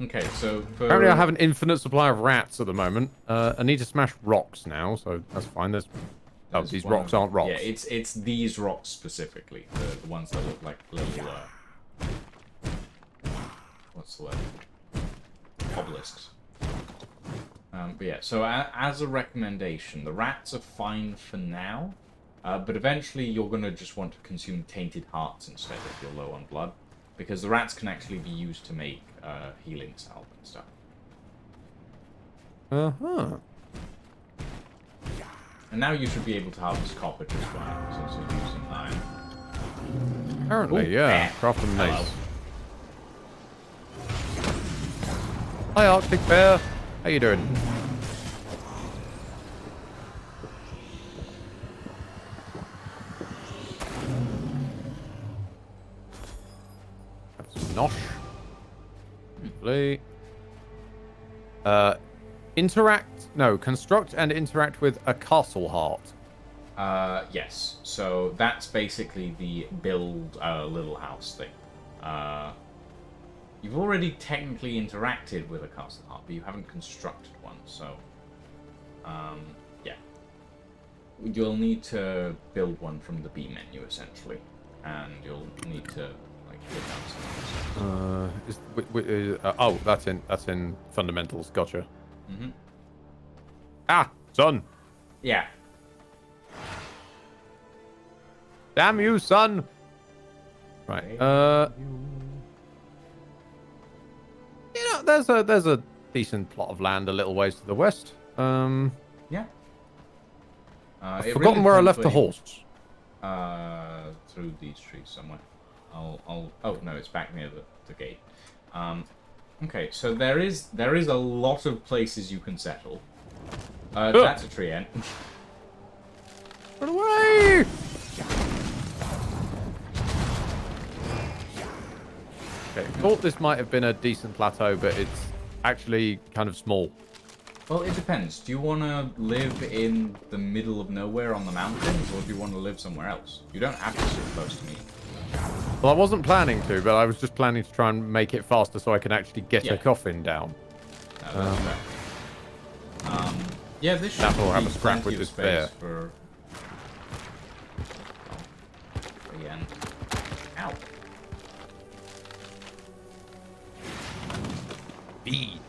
Okay, so for... Apparently I have an infinite supply of rats at the moment. I need to smash rocks now, so that's fine. Oh, There's these one rocks of- aren't rocks. Yeah, it's these rocks specifically, the ones that look like little what's the word? Obelisks. But yeah, so as a recommendation, the rats are fine for now, but eventually you're gonna just want to consume tainted hearts instead if you're low on blood, because the rats can actually be used to make healing salve and stuff. Uh-huh. And now you should be able to harvest copper just fine, since you're using iron. Apparently, Ooh, yeah. bear. Craft a mace. Hello. Hi, Arctic Bear. How you doing? Have some nosh. Lovely. Construct and interact with a castle heart. Yes. So that's basically the build a little house thing. You've already technically interacted with a castle heart, but you haven't constructed one, so... yeah. You'll need to build one from the B menu, essentially. And you'll need to, like, hit out some Oh, that's in fundamentals. Gotcha. Mm-hmm. Ah, son. Yeah. Damn you, son. Right. You know, there's a decent plot of land a little ways to the west. Yeah. I've forgotten where I left the horse. Through these trees somewhere. Oh no, it's back near the gate. Okay, so there is a lot of places you can settle. That's a tree ant. Run away! Okay, thought this might have been a decent plateau, but it's actually kind of small. Well, it depends. Do you want to live in the middle of nowhere on the mountains, or do you want to live somewhere else? You don't have to sit close to me. Well, I wasn't planning to, but I was just planning to try and make it faster so I can actually get a coffin down. That's fair. Yeah, this should That'll have be a scrap plenty with of this bear. space for... the end. Ow. B.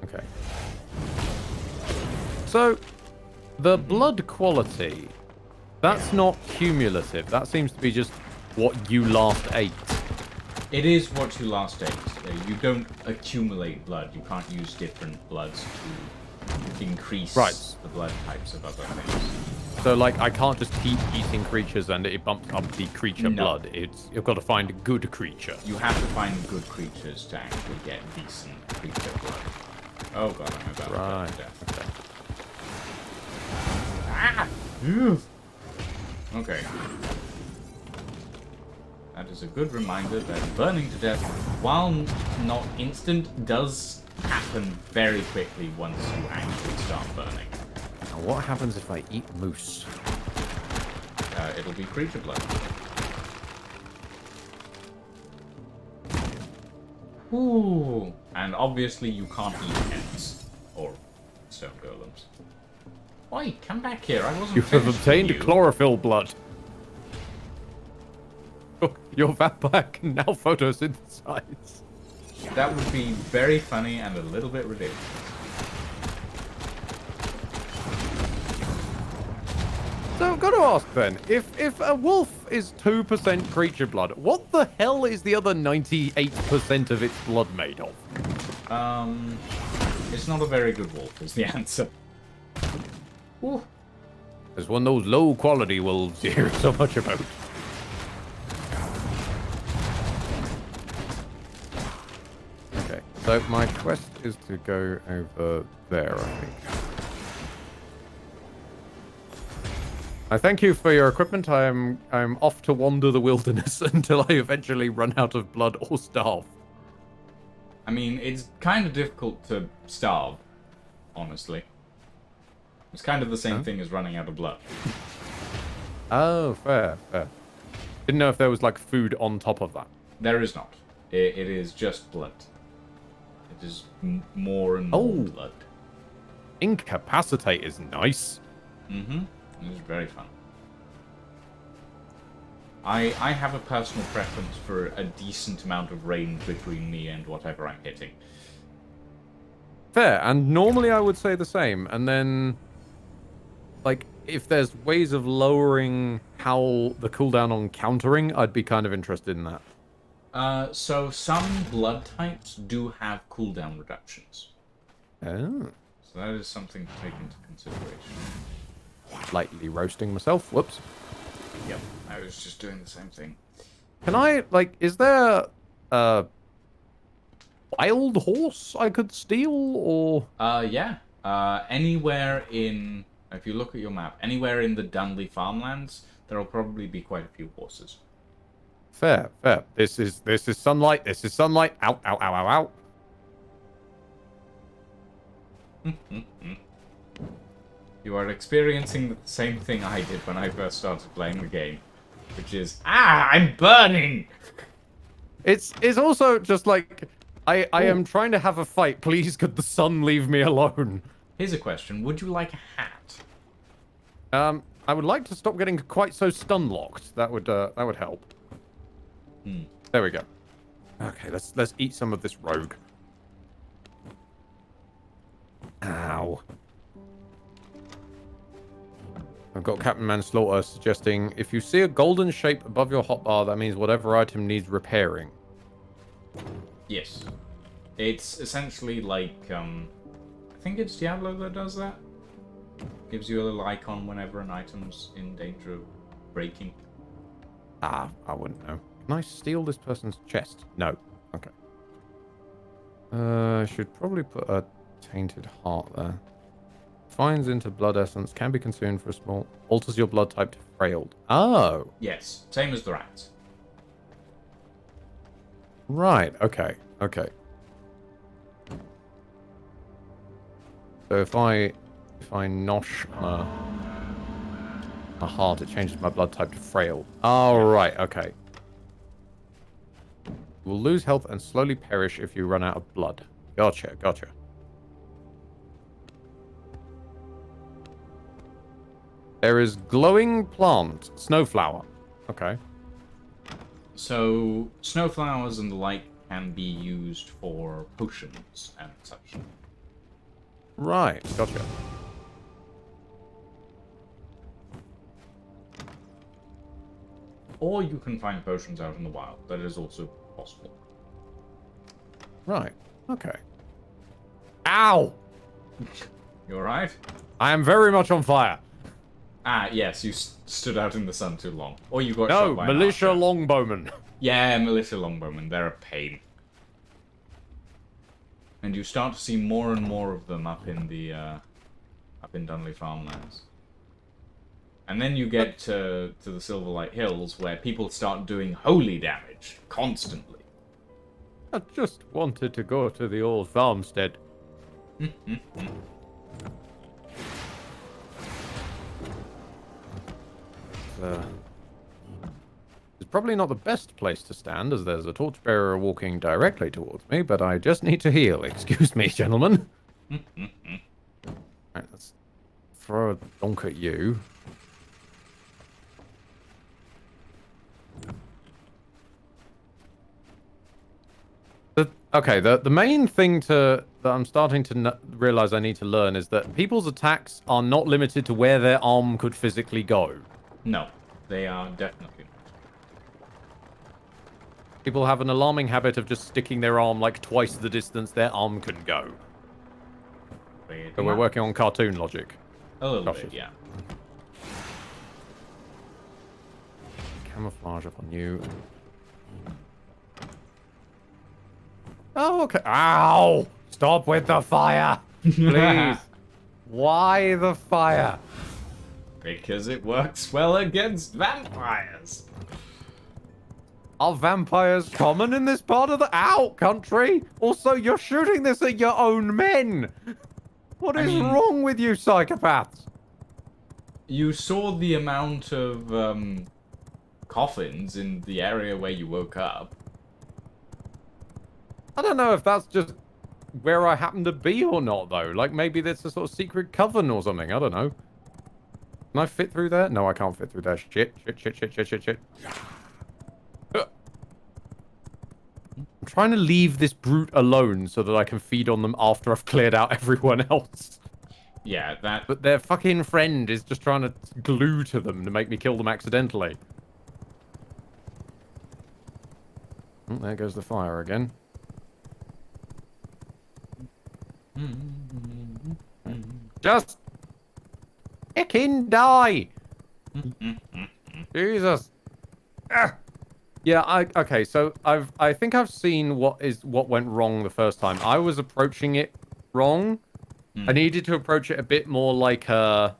Okay. So, the blood quality, that's not cumulative. That seems to be just what you last ate. It is what you last ate. You don't accumulate blood. You can't use different bloods to increase the blood types of other things. So, like, I can't just keep eating creatures and it bumps up the creature No. blood. You've got to find a good creature. You have to find good creatures to actually get decent creature blood. Oh god, I'm about to die to death. Okay. Ah! Okay. That is a good reminder that burning to death, while not instant, does happen very quickly once you actually start burning. Now, what happens if I eat moose? It'll be creature blood. Ooh. And obviously you can't eat ants or stone golems. Oi, come back here. I wasn't You have finished with obtained you. chlorophyll blood. Your vampire can now photosynthesize. That would be very funny and a little bit ridiculous. So I've got to ask then, if a wolf is 2% creature blood, what the hell is the other 98% of its blood made of? It's not a very good wolf is the answer. Ooh. It's one of those low quality wolves you hear so much about. Okay, so my quest is to go over there, I think. I thank you for your equipment. I'm off to wander the wilderness until I eventually run out of blood or starve. I mean, it's kind of difficult to starve, honestly. It's kind of the same thing as running out of blood. Oh, fair, fair. Didn't know if there was like food on top of that. There is not. It is just blood. It is more and more blood. Incapacitate is nice. Mm-hmm. It is very fun. I have a personal preference for a decent amount of range between me and whatever I'm hitting. Fair, and normally I would say the same, and then, like, if there's ways of lowering how the cooldown on countering, I'd be kind of interested in that. So some blood types do have cooldown reductions. Oh. So that is something to take into consideration. Lightly roasting myself. Whoops. Yep, I was just doing the same thing. Can I, like, is there a wild horse I could steal, or? Yeah. Anywhere in, if you look at your map, anywhere in the Dunley farmlands, there'll probably be quite a few horses. Fair, fair. This is sunlight. This is sunlight. Ow, ow, ow, ow, ow. You are experiencing the same thing I did when I first started playing the game, which is, I'm burning! It's also just like, I am trying to have a fight. Please, could the sun leave me alone? Here's a question. Would you like a hat? I would like to stop getting quite so stun-locked. That would help. There we go. Okay, let's eat some of this rogue. Ow. I've got Captain Manslaughter suggesting, if you see a golden shape above your hotbar, that means whatever item needs repairing. Yes. It's essentially like, I think it's Diablo that does that. Gives you a little icon whenever an item's in danger of breaking. Ah, I wouldn't know. Can I steal this person's chest? No. Okay. I should probably put a tainted heart there. Finds into blood essence, can be consumed for a small... Alters your blood type to frailed. Oh! Yes, same as the rats. Right, okay, okay. So if I nosh a heart, it changes my blood type to frail. Oh, right, okay. You will lose health and slowly perish if you run out of blood. Gotcha, gotcha. There is glowing plant, snowflower. Okay. So, snowflowers and the like can be used for potions and such. Right, gotcha. Or you can find potions out in the wild. That is also possible. Right, okay. Ow! You alright? I am very much on fire. Ah, yes, you stood out in the sun too long. Or you got No, shot by an militia archer. longbowmen. Yeah, militia longbowmen. They're a pain. And you start to see more and more of them up in the, up in Dunley farmlands. And then you get to the Silverlight Hills, where people start doing holy damage constantly. I just wanted to go to the old farmstead. It's probably not the best place to stand, as there's a torchbearer walking directly towards me, but I just need to heal. Excuse me, gentlemen. Right, let's throw a donk at you. Okay, the main thing that I'm starting to realize I need to learn is that people's attacks are not limited to where their arm could physically go. No, they are definitely not. People have an alarming habit of just sticking their arm like twice the distance their arm can go. So we're working on cartoon logic. A little Gosh, bit, yeah. Camouflage up on you. Oh, okay. Ow! Stop with the fire! Please. Why the fire? Because it works well against vampires. Are vampires common in this part of the country? Also, you're shooting this at your own men. What is wrong with you psychopaths? You saw the amount of coffins in the area where you woke up. I don't know if that's just where I happen to be or not, though. Like, maybe there's a sort of secret coven or something. I don't know. Can I fit through there? No, I can't fit through there. Shit. I'm trying to leave this brute alone so that I can feed on them after I've cleared out everyone else. Yeah, that... But their fucking friend is just trying to glue to them to make me kill them accidentally. Oh, there goes the fire again. Just fucking die! Jesus. Ah. Yeah, okay, so I think I've seen what went wrong the first time. I was approaching it wrong. I needed to approach it a bit more like an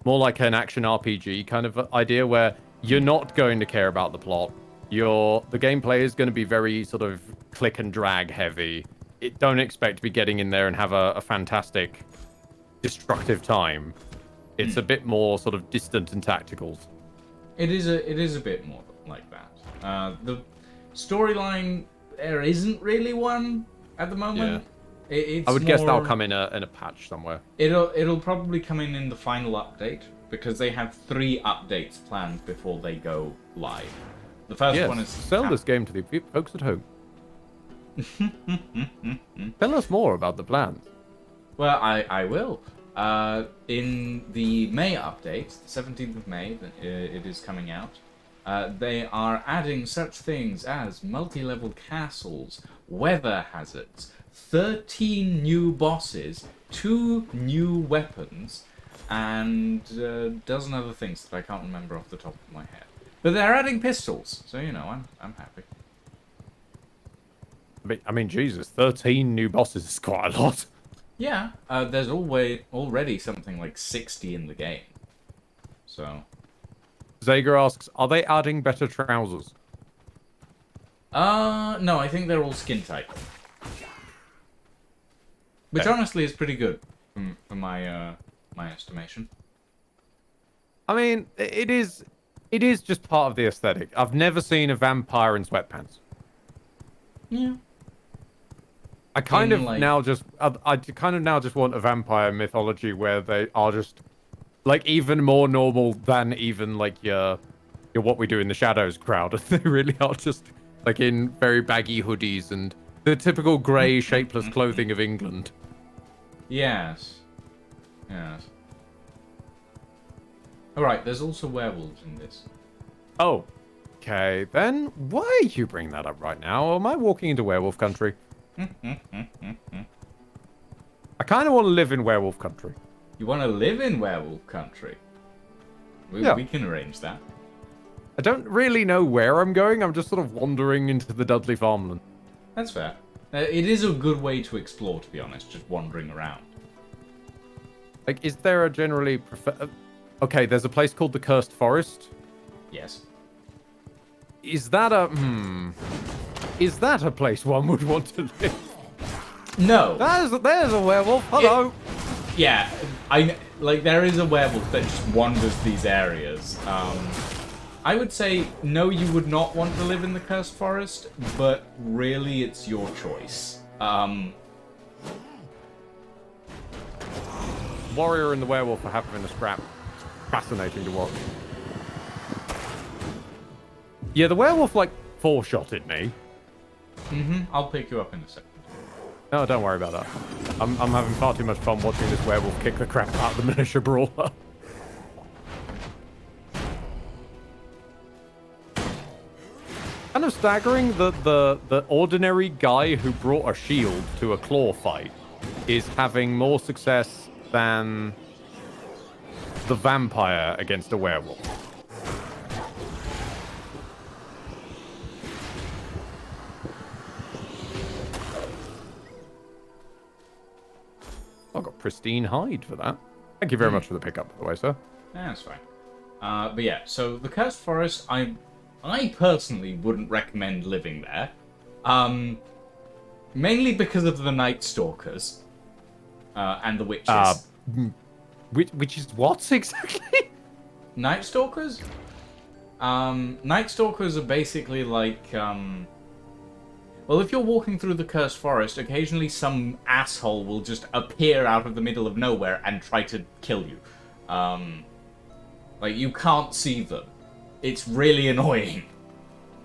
action RPG kind of idea where you're not going to care about the plot. The gameplay is going to be very sort of click and drag heavy. Don't expect to be getting in there and have a fantastic destructive time. It's a bit more sort of distant and tactical. It is a bit more like that. The storyline, there isn't really one at the moment. Yeah. It's I would guess that'll come in a patch somewhere. It'll probably come in the final update because they have 3 updates planned before they go live. The first one is sell this game to the folks at home. Tell us more about the plans. Well, I will. In the May update, the 17th of May, it is coming out. They are adding such things as multi-level castles, weather hazards, 13 new bosses, 2 new weapons, and a dozen other things that I can't remember off the top of my head. But they're adding pistols, so you know, I'm happy. I mean, Jesus, 13 new bosses is quite a lot. Yeah, there's already something like 60 in the game. So. Zager asks, are they adding better trousers? No, I think they're all skin tight. Which honestly is pretty good for my my estimation. I mean, it is just part of the aesthetic. I've never seen a vampire in sweatpants. Yeah. I kind of now just want a vampire mythology where they are just like even more normal than even like your What We Do in the Shadows crowd. They really are just like in very baggy hoodies and the typical grey, shapeless clothing of England. Yes. Yes. Alright, there's also werewolves in this. Oh. Okay, then why you bring that up right now? Am I walking into werewolf country? I kind of want to live in werewolf country. You want to live in werewolf country? We can arrange that. I don't really know where I'm going. I'm just sort of wandering into the Dudley farmland. That's fair. It is a good way to explore, to be honest, just wandering around. Like, is there a generally Okay, there's a place called the Cursed Forest. Yes. Is that Is that a place one would want to live? No. There's a werewolf. Hello. Yeah, there is a werewolf that just wanders these areas. I would say no, you would not want to live in the Cursed Forest, but really it's your choice. Warrior and the werewolf are having a scrap. Fascinating to watch. Yeah, the werewolf like 4-shotted me. I'll pick you up in a second. No, don't worry about that. I'm having far too much fun watching this werewolf kick the crap out of the militia brawler. Kind of staggering that the ordinary guy who brought a shield to a claw fight is having more success than the vampire against a werewolf. I've got pristine hide for that. Thank you very much for the pickup, by the way, sir. Yeah, that's fine. But yeah, so the Cursed Forest, I personally wouldn't recommend living there. Mainly because of the Night Stalkers. And the witches. Which is what exactly? Night Stalkers? Night Stalkers are basically like, Well, if you're walking through the cursed forest, occasionally some asshole will just appear out of the middle of nowhere and try to kill you. Like, you can't see them. It's really annoying.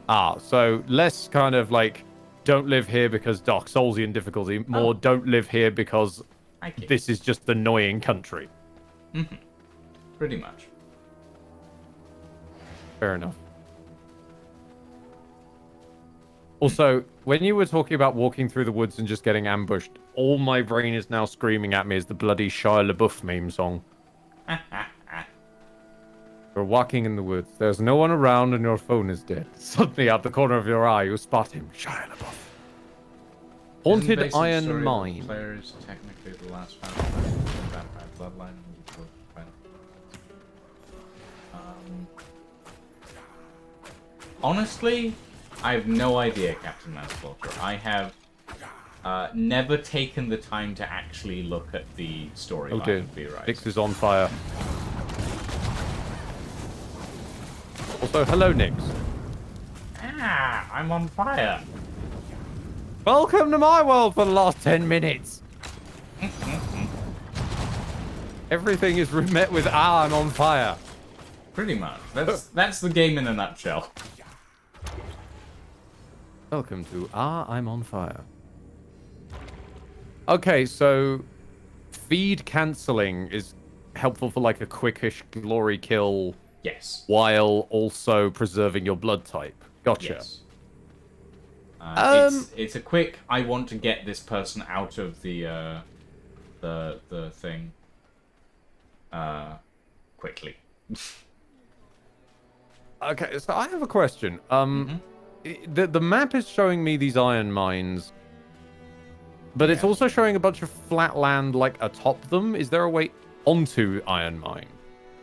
Ah, so less kind of like, don't live here because Dark Soulsian difficulty, more don't live here because this is just annoying country. Mm-hmm. Pretty much. Fair enough. Also, when you were talking about walking through the woods and just getting ambushed, all my brain is now screaming at me is the bloody Shia LaBeouf meme song. You're walking in the woods. There's no one around and your phone is dead. Suddenly, out the corner of your eye, you spot him. Shia LaBeouf. Haunted Iron Mine. Player is technically the last vampire bloodline. Honestly, I have no idea, Captain Manslaughter. I have never taken the time to actually look at the storyline of V-Rise. Vix is on fire. Also, hello, Nix. Ah, I'm on fire. Welcome to my world for the last 10 minutes. Everything is met with I'm on fire. Pretty much. That's the game in a nutshell. Welcome to I'm on fire. Okay, so feed cancelling is helpful for like a quickish glory kill. Yes. While also preserving your blood type. Gotcha. Yes. It's a quick. I want to get this person out of the thing. Quickly. Okay, so I have a question. The map is showing me these iron mines, but it's also showing a bunch of flat land like atop them. Is there a way onto iron mine?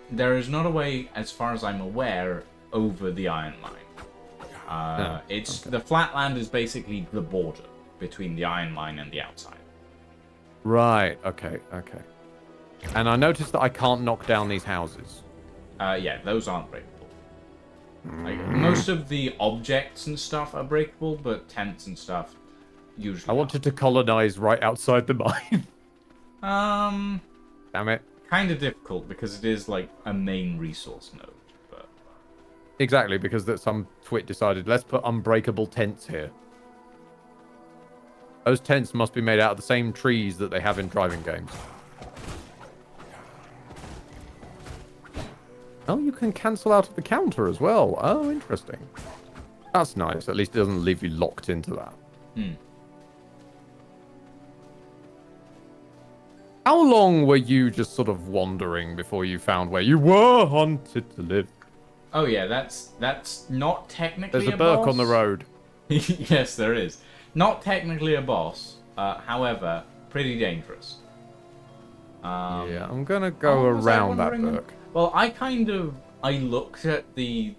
There is not a way, as far as I'm aware, over the iron mine. The flat land is basically the border between the iron mine and the outside. Right. Okay. Okay. And I noticed that I can't knock down these houses. Yeah, those aren't breakable. Like, most of the objects and stuff are breakable, but tents and stuff usually. I wanted to colonize right outside the mine. Damn it. Kind of difficult because it is like a main resource node. But exactly, because that some twit decided let's put unbreakable tents here. Those tents must be made out of the same trees that they have in driving games. Oh, you can cancel out of the counter as well. Oh, interesting. That's nice. At least it doesn't leave you locked into that. How long were you just sort of wandering before you found where you were haunted to live? Oh yeah, that's not technically There's a Burke on the road. Yes, there is. Not technically a boss, however, pretty dangerous. Yeah, I'm gonna go around that Burke. Well, I looked at the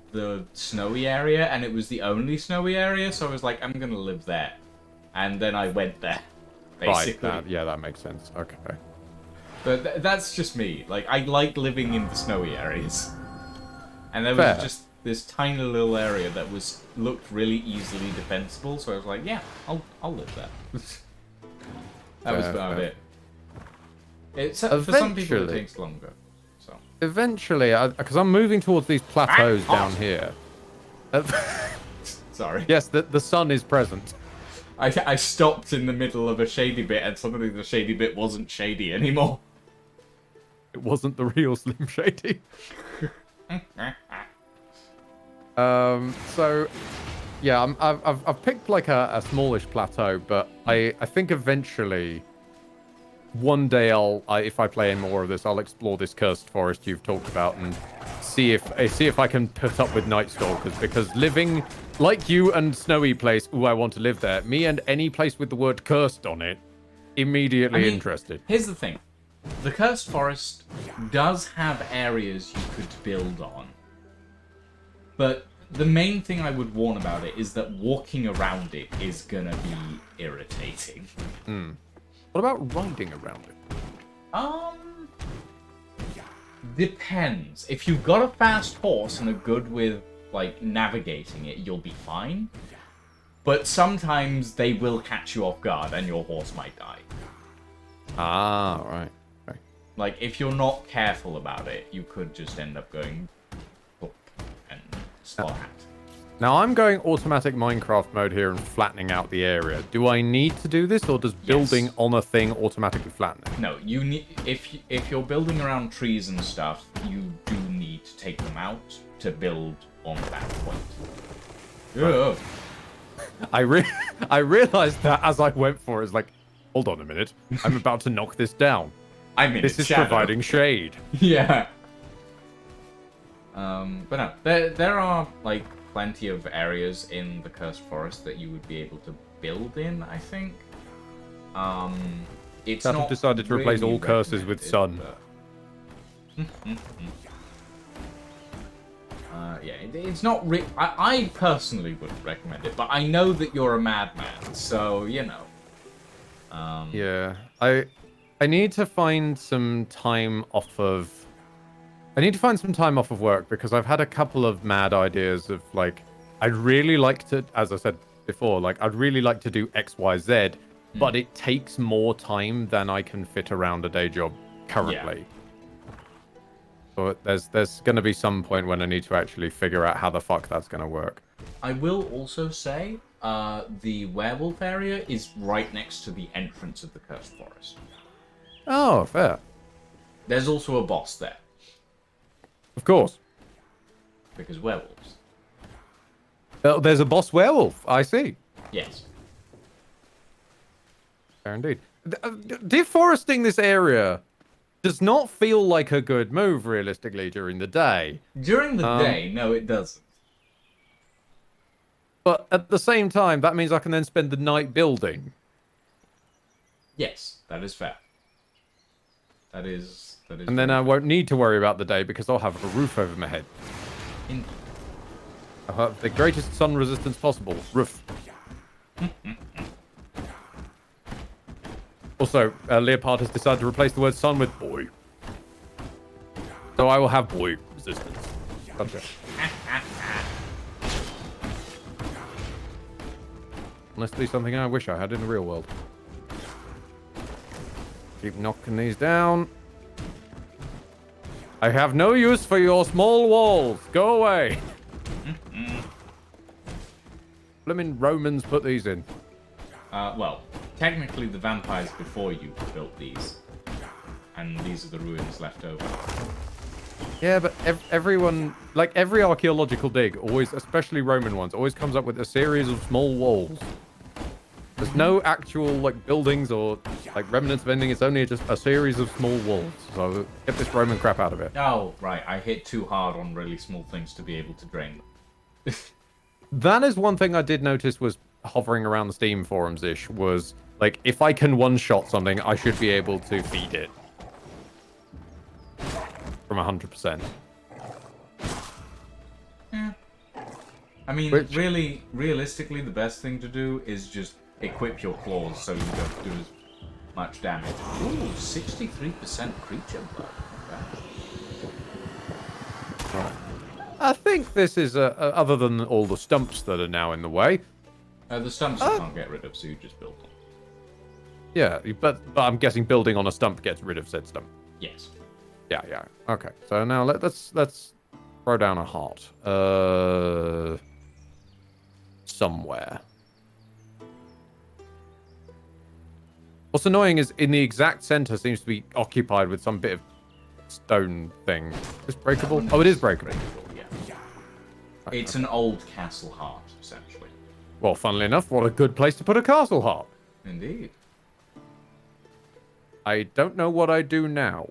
snowy area, and it was the only snowy area, so I was like, I'm gonna live there. And then I went there, basically. Right, that makes sense. Okay. But that's just me. Like, I like living in the snowy areas. And there was just this tiny little area that looked really easily defensible, so I was like, yeah, I'll live there. That was about it. For some people it takes longer. So eventually, because I'm moving towards these plateaus down here. Sorry. Yes, the sun is present. I stopped in the middle of a shady bit, and suddenly the shady bit wasn't shady anymore. It wasn't the real Slim Shady. So, yeah, I've picked like a smallish plateau, but I think eventually, one day if I play any more of this, I'll explore this cursed forest you've talked about and see if I can put up with Night Stalkers, because living like you and Snowy Place, I want to live there. Me and any place with the word cursed on it, immediately interested. Here's the thing. The Cursed Forest does have areas you could build on. But the main thing I would warn about it is that walking around it is gonna be irritating. What about riding around it? Depends. If you've got a fast horse and are good with, like, navigating it, you'll be fine. But sometimes they will catch you off guard and your horse might die. Ah, right. Okay. Like, if you're not careful about it, you could just end up going plop and splat. Now I'm going automatic Minecraft mode here and flattening out the area. Do I need to do this, or does building on a thing automatically flatten it? No, you need if you're building around trees and stuff, you do need to take them out to build on that point. Ugh. I realized that as I went for it. It's like, hold on a minute, I'm about to knock this down. I mean, This is providing shade. Yeah. But no, there are like plenty of areas in the Cursed Forest that you would be able to build in, I think. It's I've not decided to replace really all curses with sun. Yeah, it's not. I personally wouldn't recommend it, but I know that you're a madman, so you know. Yeah, I need to find some time off of. I need to find some time off of work because I've had a couple of mad ideas of like, I'd really like to, as I said before, like I'd really like to do X, Y, Z, but it takes more time than I can fit around a day job currently. So there's going to be some point when I need to actually figure out how the fuck that's going to work. I will also say, the werewolf area is right next to the entrance of the Cursed Forest. Oh, fair. There's also a boss there. Of course. Because werewolves. Oh, there's a boss werewolf. I see. Yes. Fair indeed. Deforesting this area does not feel like a good move, realistically, during the day. During the day, no, it doesn't. But at the same time, that means I can then spend the night building. Yes, that is fair. That is. And then I won't need to worry about the day because I'll have a roof over my head. Indeed. I'll have the greatest sun resistance possible. Roof. Also, Leopard has decided to replace the word sun with boy. So I will have boy resistance. Gotcha. Honestly, something I wish I had in the real world. Keep knocking these down. I have no use for your small walls. Go away. Blimmin' Romans put these in. Well, technically the vampires before you built these. And these are the ruins left over. Yeah, but everyone, like every archaeological dig, always, especially Roman ones, always comes up with a series of small walls. There's no actual like buildings or like remnants of anything. It's only just a series of small walls. So get this Roman crap out of it. Oh, right. I hit too hard on really small things to be able to drain them. That is one thing I did notice was hovering around the Steam forums-ish was like if I can one-shot something, I should be able to feed it from 100%. Yeah. I mean, really, realistically, the best thing to do is just equip your claws so you don't do as much damage. Ooh, 63% creature blood. Right. I think this is, other than all the stumps that are now in the way. The stumps you can't get rid of, so you just build them. Yeah, but I'm guessing building on a stump gets rid of said stump. Yes. Yeah. Okay, so now let's throw down a heart. Somewhere. What's annoying is in the exact center seems to be occupied with some bit of stone thing. Is this breakable? Oh, it is breakable. Yeah. It's an old castle heart, essentially. Well, funnily enough, what a good place to put a castle heart. Indeed. I don't know what I do now.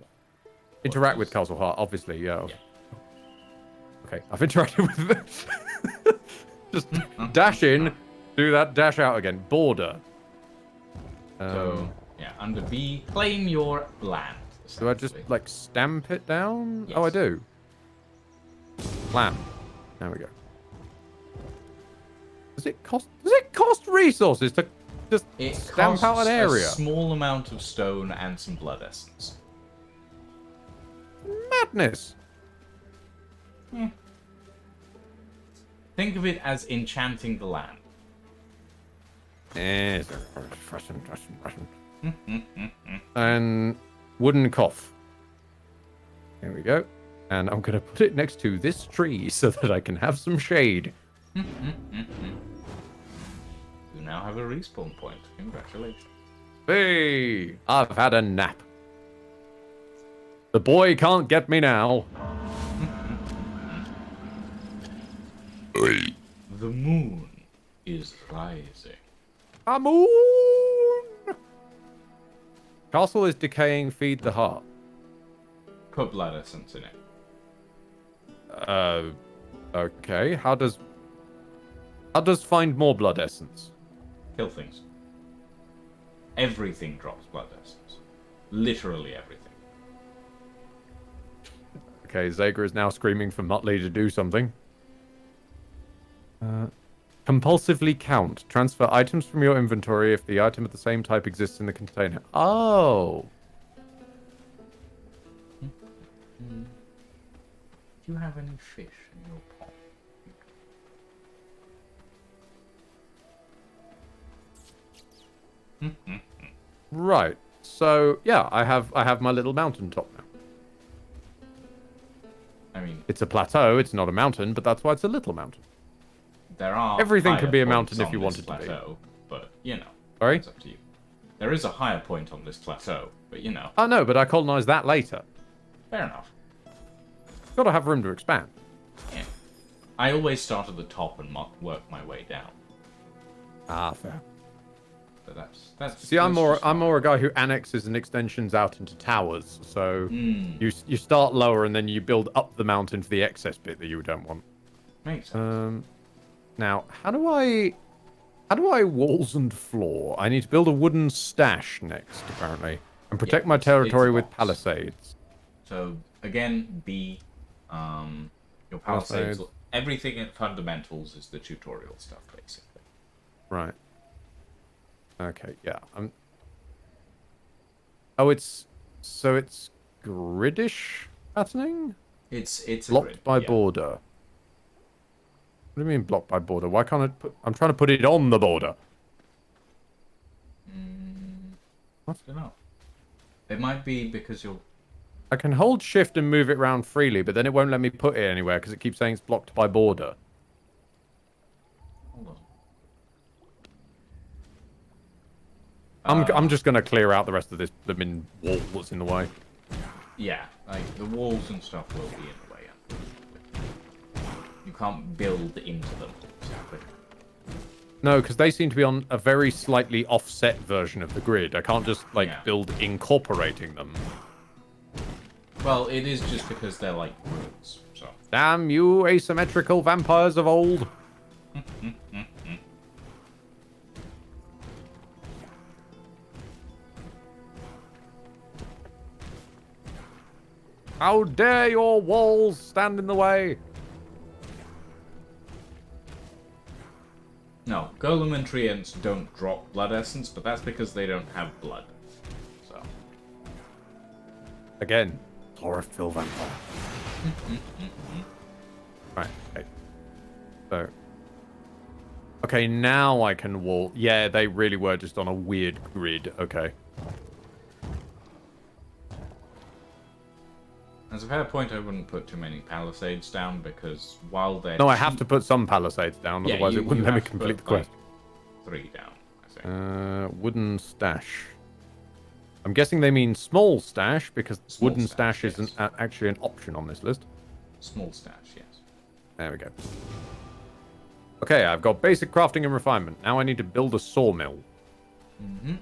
Interact with castle heart, obviously, yeah. Okay, I've interacted with it. Just dash in, do that, dash out again. Border. So, yeah, under B, claim your land. Do I just, like, stamp it down? Yes. Oh, I do. Plan. There we go. Does it cost resources to just stamp out an area? A small amount of stone and some blood essence. Madness. Yeah. Think of it as enchanting the land. Yes, Russian. And wooden cough. There we go. And I'm going to put it next to this tree so that I can have some shade. You now have a respawn point. Congratulations. Hey, I've had a nap. The boy can't get me now. The moon is rising. A moon! Castle is decaying, feed the heart. Put blood essence in it. Okay. How does find more blood essence? Kill things. Everything drops blood essence. Literally everything. Okay, Zager is now screaming for Muttley to do something. Compulsively count. Transfer items from your inventory if the item of the same type exists in the container. Oh. Do you have any fish in your pot? Right. So yeah, I have my little mountaintop now. I mean, It's a plateau. It's not a mountain, but that's why it's a little mountain. there are Everything higher could be a points mountain if on you this wanted to be. plateau, but you know, Sorry? it's up to you. There is a higher point on this plateau, but you know, Oh no, but I colonized that later. fair enough. Got to have room to expand. Yeah. I always start at the top and work my way down. Ah, fair. But that's. See, I'm that's just more a guy who annexes and extensions out into towers. So Mm, you start lower and then you build up the mountain for the excess bit that you don't want. makes sense. Now, how do I walls and floor? I need to build a wooden stash next, apparently, and protect Yeah, my it's territory a with box. palisades. So again, your palisades, Palisades. everything in fundamentals is the tutorial stuff, basically. Right. Okay. Yeah. Oh, it's gridish patterning. It's a Blocked grid, by yeah. border. What do you mean blocked by border? Why can't I put... I'm trying to put it on the border. I don't know. It might be because you're. I can hold shift and move it around freely, but then it won't let me put it anywhere because it keeps saying it's blocked by border. Hold on. I'm just going to clear out the rest of this blooming wall that's in the way. Yeah, like the walls and stuff will be in the way. Yeah. You can't build into them. Exactly. No, because they seem to be on a very slightly offset version of the grid. I can't just, like, Yeah. build incorporating them. Well, it is just because they're like grids. So. Damn you, asymmetrical vampires of old. How dare your walls stand in the way? No, Golem and Treants don't drop blood essence, but that's because they don't have blood. So. Again, chlorophyll vampire. Right, okay. So. Okay, now I can wall. Yeah, they really were just on a weird grid. Okay. As a fair point, I wouldn't put too many palisades down because while they're No, I have cheap- to put some palisades down, Yeah, otherwise you- it wouldn't you let me have to complete the put, like, quest. 3 down, I think. Wooden stash. I'm guessing they mean small stash because Small wooden stash, stash isn't yes. actually an option on this list. Small stash, yes. There we go. Okay, I've got basic crafting and refinement. Now I need to build a sawmill. Mm-hmm.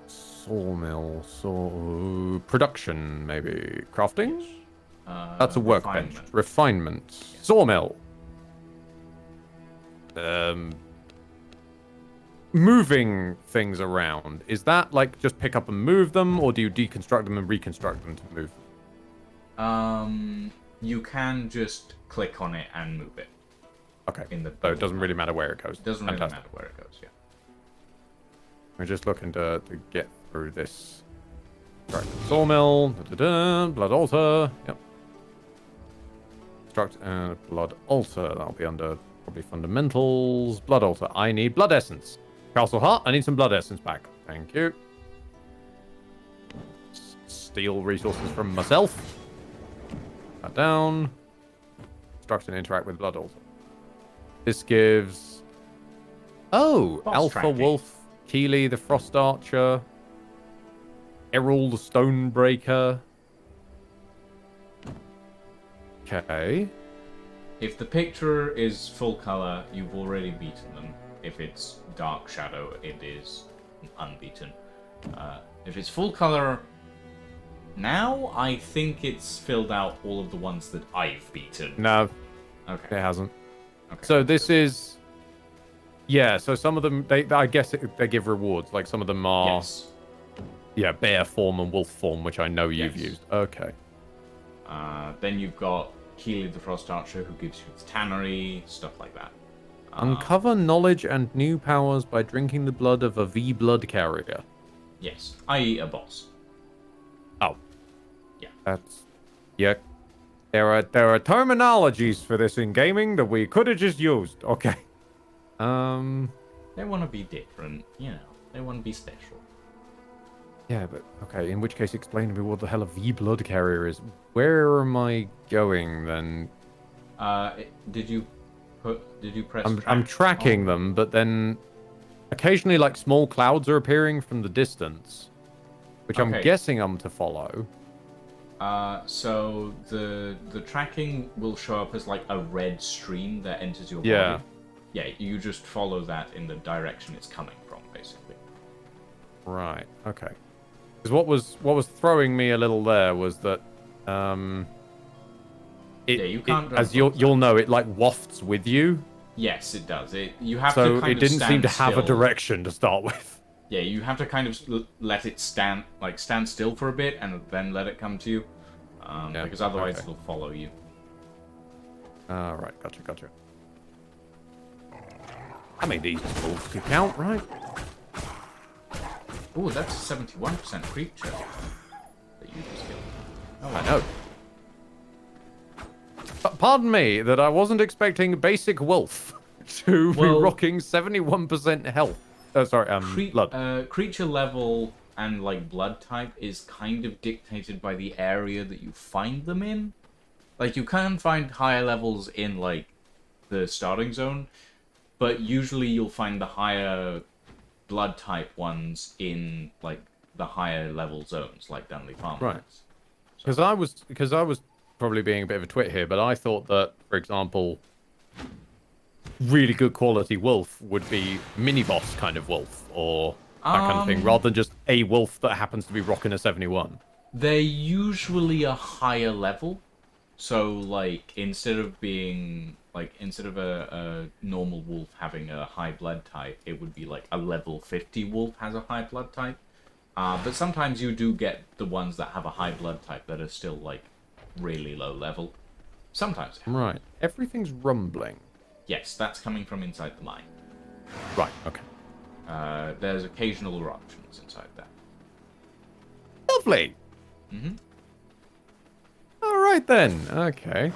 Sawmill, production, maybe. Crafting? That's a workbench. refinement. Refinement. Sawmill. Moving things around. Is that like just pick up and move them, or do you deconstruct them and reconstruct them to move them? You can just click on it and move it. Okay. In the So it doesn't really matter where it goes. It doesn't really Fantastic. matter where it goes, yeah. We're just looking to get through this. Right. Sawmill. Blood altar. Yep. Construct blood altar. That'll be under Probably fundamentals. Blood altar. I need blood essence. Castle Heart. I need some blood essence back. Thank you. Steal resources from myself. That down. Construct and interact with blood altar. This gives... Oh! Boss Alpha tracking. Wolf. Keely the Frost Archer. Errol the Stonebreaker. Okay. If the picture is full color, you've already beaten them. If it's dark shadow, it is unbeaten. If it's full color now, I think it's filled out all of the ones that I've beaten. No, Okay. it hasn't. Okay. So this is... Yeah, so some of them, I guess they give rewards. Like some of them are... Yes. Yeah, bear form and wolf form, which I know you've Yes. used. Okay. Then you've got Keely the Frost Archer, who gives you the tannery, stuff like that. Uncover knowledge and new powers by drinking the blood of a V-blood carrier. Yes, i.e. a boss. Oh. Yeah. That's... Yeah. There are terminologies for this in gaming that we could have just used. Okay. They want to be different, you know. They want to be special. Yeah, but... Okay, in which case explain to me what the hell a V-blood carrier is. Where am I going, then? Did you press I'm track tracking on- them, but then... Occasionally, like, small clouds are appearing from the distance. Which I'm Okay. guessing I'm to follow. So the tracking will show up as like a red stream that enters your Yeah. body. Yeah, you just follow that in the direction it's coming from, basically. Right, okay. Because what was throwing me a little there was that... Yeah, you can't jump as on you'll know, it, like, wafts with you. Yes, it does. You have So to kind it of didn't seem stand to have a still. direction to start with. Yeah, you have to kind of let it stand still for a bit and then let it come to you, Yeah, because otherwise okay. it'll follow you. Alright, gotcha. I mean, these wolves could count, right? Oh, that's a 71% creature that you just killed. Oh, I know. But pardon me that I wasn't expecting basic wolf to be Well- rocking 71% health. Blood. Creature level and like blood type is kind of dictated by the area that you find them in. Like you can find higher levels in like the starting zone, but usually you'll find the higher blood type ones in like the higher level zones, like Dunley Farmlands. Right. Because I was probably being a bit of a twit here, but I thought that, for example, really good quality wolf would be mini boss kind of wolf or that kind of thing, rather than just a wolf that happens to be rocking a 71. They're usually a higher level. So, like, instead of a normal wolf having a high blood type, it would be like a level 50 wolf has a high blood type. But sometimes you do get the ones that have a high blood type that are still, like, really low level. Sometimes. Right. Everything's rumbling. Yes, that's coming from inside the mine. Right, okay. There's occasional eruptions inside there. Lovely. Mm-hmm. All right then. Okay.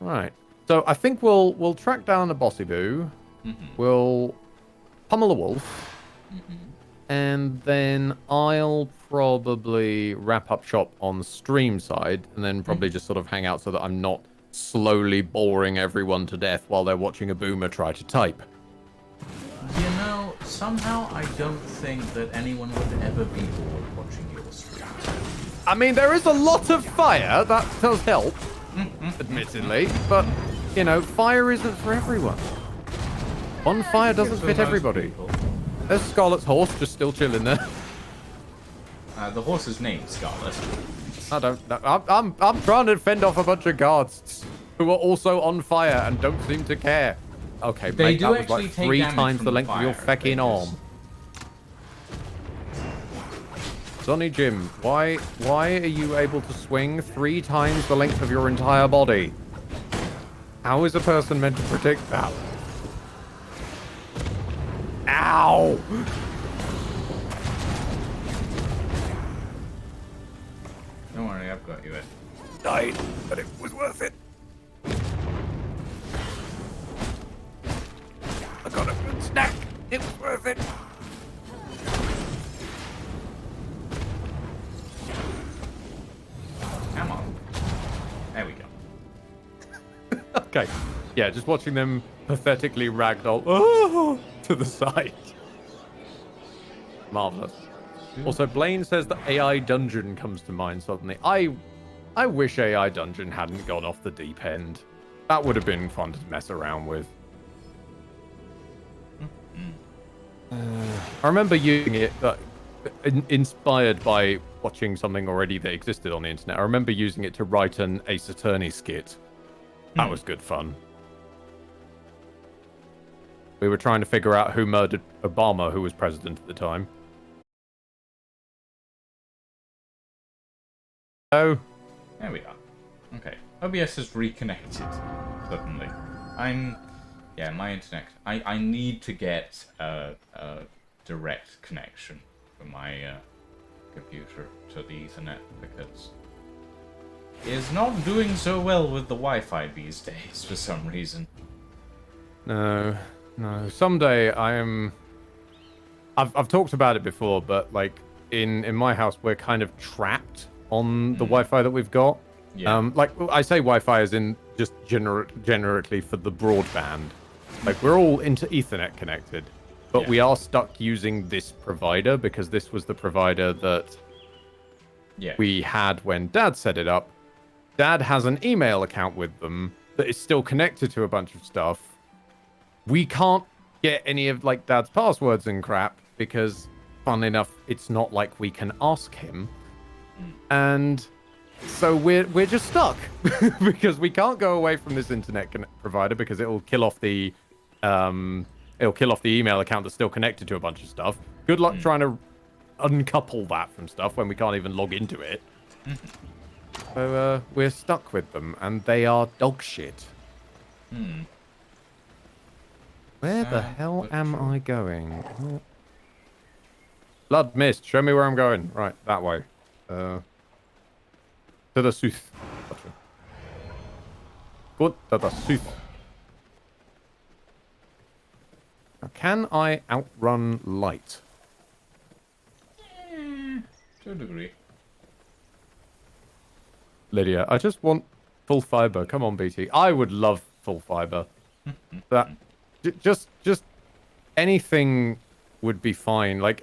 Right. So I think we'll track down a bossy boo. Mm-hmm. We'll pummel a wolf. Mm-hmm. And then I'll probably wrap up shop on stream side and then probably just sort of hang out so that I'm not slowly boring everyone to death while they're watching a boomer try to type. You know, somehow I don't think that anyone would ever be bored watching your stream. I mean, there is a lot of fire. That does help, admittedly. But, you know, fire isn't for everyone. On fire doesn't For fit most everybody. people. There's Scarlet's horse just still chilling there. The horse is named Scarlet. I don't know. I'm trying to fend off a bunch of guards who are also on fire and don't seem to care. Okay, They mate, do that was actually like take 3 damage times from the the length of your fire, they fecking arm. Sonny Jim, why are you able to swing 3 times the length of your entire body? How is a person meant to predict that? Ow! Don't worry, I've got you. Died, but it was worth it. snack. It was worth it. Come on. There we go. Okay. Yeah, just watching them pathetically ragdoll to the side. Marvelous. Also, Blaine says that AI Dungeon comes to mind suddenly. I wish AI Dungeon hadn't gone off the deep end. That would have been fun to mess around with. I remember using it, inspired by watching something already that existed on the internet. I remember using it to write an Ace Attorney skit. That was good fun. We were trying to figure out who murdered Obama, who was president at the time. Oh. There we are. Okay. OBS has reconnected suddenly. Yeah, my internet. I need to get a direct connection from my computer to the Ethernet because it is not doing so well with the Wi-Fi these days for some reason. No. Someday I've talked about it before, but like in my house we're kind of trapped on the Wi-Fi that we've got. Yeah. Like I say Wi-Fi as in just generically for the broadband. Like we're all into Ethernet connected, but we are stuck using this provider because this was the provider that we had when Dad set it up. Dad has an email account with them that is still connected to a bunch of stuff. We can't get any of like Dad's passwords and crap because, funnily enough, it's not like we can ask him. And so we're just stuck because we can't go away from this internet provider because it'll kill off the email account that's still connected to a bunch of stuff. Good luck trying to uncouple that from stuff when we can't even log into it. So we're stuck with them, and they are dog shit. Where the hell am I going? Blood mist. Show me where I'm going. Right, that way. To the south. Gotcha. Good, to the south. Now, can I outrun light? To a degree. Lydia, I just want full fiber. Come on, BT. I would love full fiber. That just anything would be fine. Like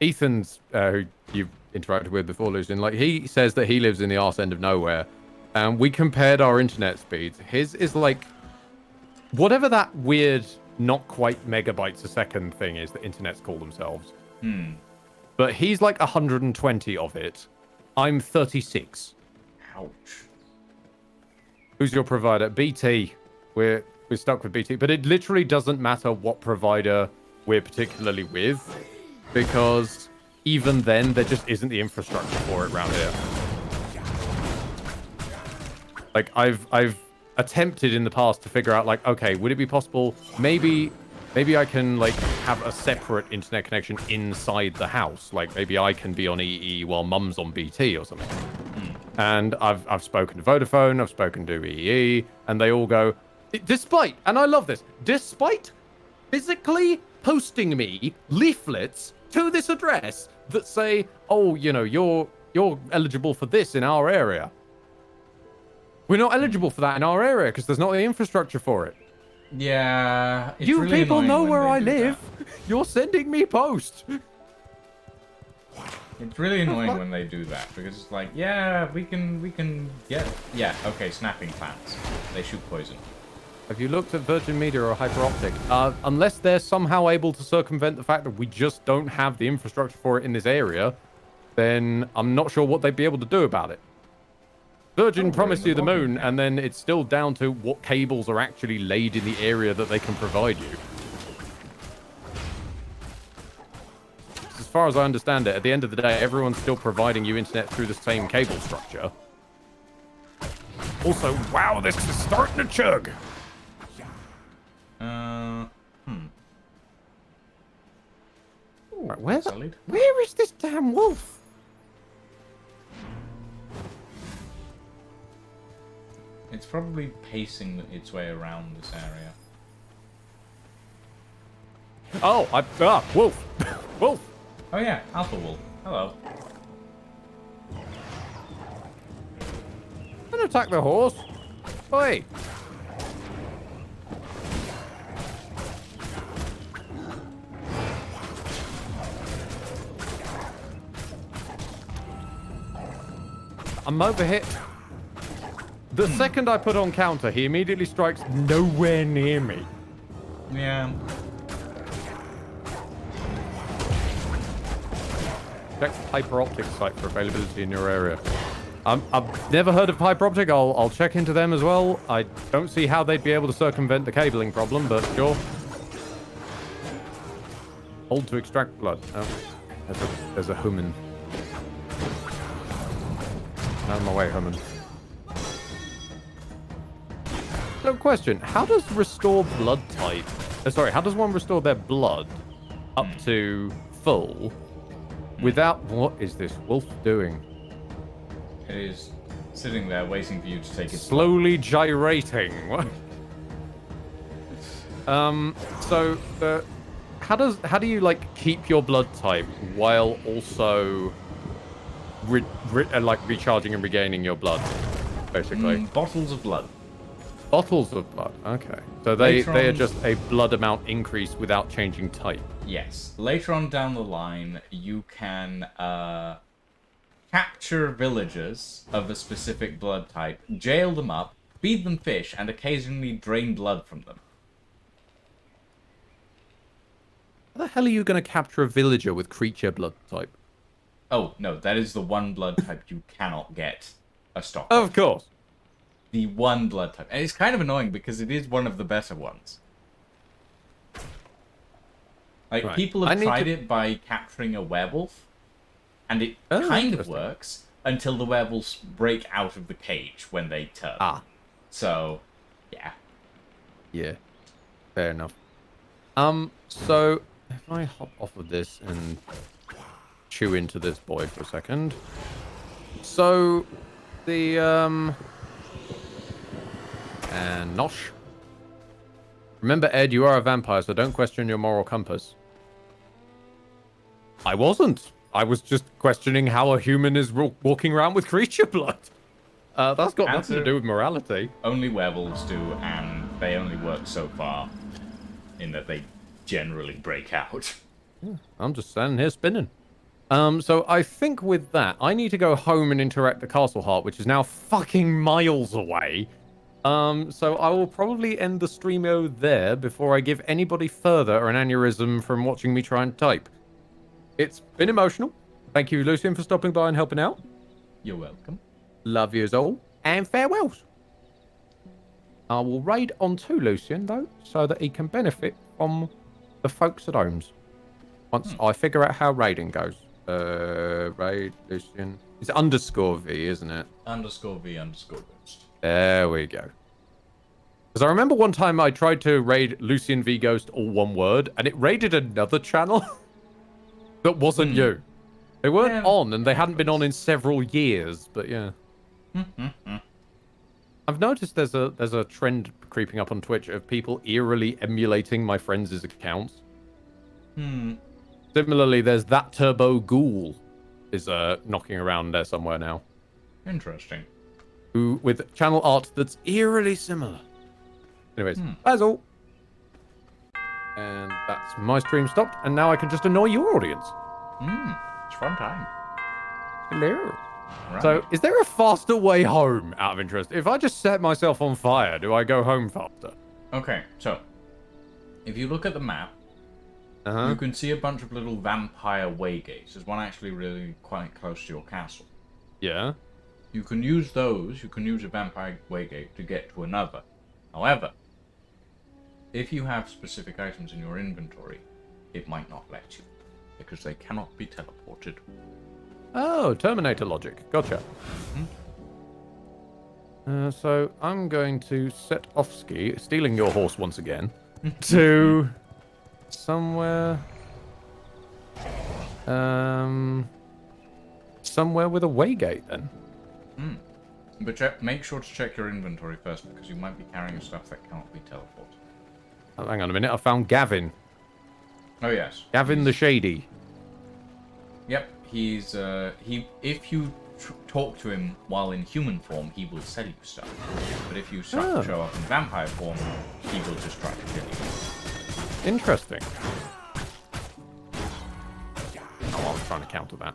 Ethan's who you've interacted with before, Lucian, like he says that he lives in the arse end of nowhere, and we compared our internet speeds. His is like whatever that weird not quite megabytes a second thing is that internets call themselves. But he's like 120 of it. I'm 36. Ouch. Who's your provider? BT. We're stuck with BT, but it literally doesn't matter what provider we're particularly with, because even then there just isn't the infrastructure for it around here. Like I've attempted in the past to figure out, like, okay, would it be possible maybe I can like have a separate internet connection inside the house, like maybe I can be on EE while Mum's on BT or something. And I've spoken to Vodafone, I've spoken to EE, and they all go, despite, and I love this, despite physically posting me leaflets to this address that say, oh, you know, you're eligible for this in our area. We're not eligible for that in our area because there's not the infrastructure for it. Yeah. It's You really people know annoying where when I they do live. that. You're sending me posts. It's really annoying when they do that because it's like, yeah, we can get, yeah, okay, snapping plants. They shoot poison. Have you looked at Virgin Media or Hyperoptic? Unless they're somehow able to circumvent the fact that we just don't have the infrastructure for it in this area, then I'm not sure what they'd be able to do about it. Virgin promised you the moon, and then it's still down to what cables are actually laid in the area that they can provide you. As far as I understand it, at the end of the day, everyone's still providing you internet through the same cable structure. Also, wow, this is starting to chug. Right, where is this damn wolf? It's probably pacing its way around this area. Oh, wolf. Wolf. Oh yeah, Alpha Wolf. Hello. Don't attack the horse. Oi. I'm overhit. The second I put on counter, he immediately strikes nowhere near me. Yeah. Check Hyper Optic site for availability in your area. I've never heard of Hyper Optic. I'll check into them as well. I don't see how they'd be able to circumvent the cabling problem, but sure. Hold to extract blood. Oh, there's a human. Out of my way, human. So, question: how does restore blood type? How does one restore their blood up to full without? What is this wolf doing? It is sitting there waiting for you to take it. Slowly gyrating. What? So how do you like keep your blood type while also like recharging and regaining your blood, basically? Bottles of blood. Bottles of blood. Okay. So they are just a blood amount increase without changing type. Yes. Later on down the line, you can capture villagers of a specific blood type, jail them up, feed them fish, and occasionally drain blood from them. How the hell are you going to capture a villager with creature blood type? Oh, no, that is the one blood type you cannot get a stock Of course. The one blood type. And it's kind of annoying because it is one of the better ones. Like, Right. people have tried it by capturing a werewolf, and it kind of works until the werewolves break out of the cage when they turn. So, yeah. Yeah. Fair enough. So if I hop off of this and chew into this boy for a second. So the and Nosh. Remember, Ed, you are a vampire, so don't question your moral compass. I wasn't. I was just questioning how a human is walking around with creature blood. That's got nothing to do with morality. Only werewolves do, and they only work so far, in that they generally break out. I'm just standing here spinning. So I think with that, I need to go home and interact the Castle Heart, which is now fucking miles away. So I will probably end the streamo there before I give anybody further an aneurysm from watching me try and type. It's been emotional. Thank you, Lucian, for stopping by and helping out. You're welcome. Love yous all, and farewells. I will raid on to Lucian, though, so that he can benefit from the folks at homes. Once I figure out how raiding goes. Raid Lucian. It's _V, isn't it? _V_Ghost. There we go. Because I remember one time I tried to raid Lucian v Ghost, all one word, and it raided another channel that wasn't you. They weren't on, and they hadn't been on in several years, but yeah. I've noticed there's a trend creeping up on Twitch of people eerily emulating my friends' accounts. Similarly, there's that Turbo Ghoul is knocking around there somewhere now. Interesting. Who with channel art that's eerily similar. Anyways, that's all. And that's my stream stopped, and now I can just annoy your audience. It's fun time. Hello. Right. So, is there a faster way home, out of interest? If I just set myself on fire, do I go home faster? Okay, so if you look at the map, you can see a bunch of little vampire waygates. There's one actually really quite close to your castle. Yeah. You can use those. You can use a vampire waygate to get to another. However, if you have specific items in your inventory, it might not let you, because they cannot be teleported. Oh, Terminator logic. Gotcha. So I'm going to set off stealing your horse once again, to somewhere with a waygate then. But make sure to check your inventory first, because you might be carrying stuff that cannot be teleported. Oh, hang on a minute, I found Gavin. Oh yes. Gavin the Shady. Yep. He's if you talk to him while in human form, he will sell you stuff. But if you show up in vampire form, he will just try to kill you. Interesting. Oh, I was trying to counter that.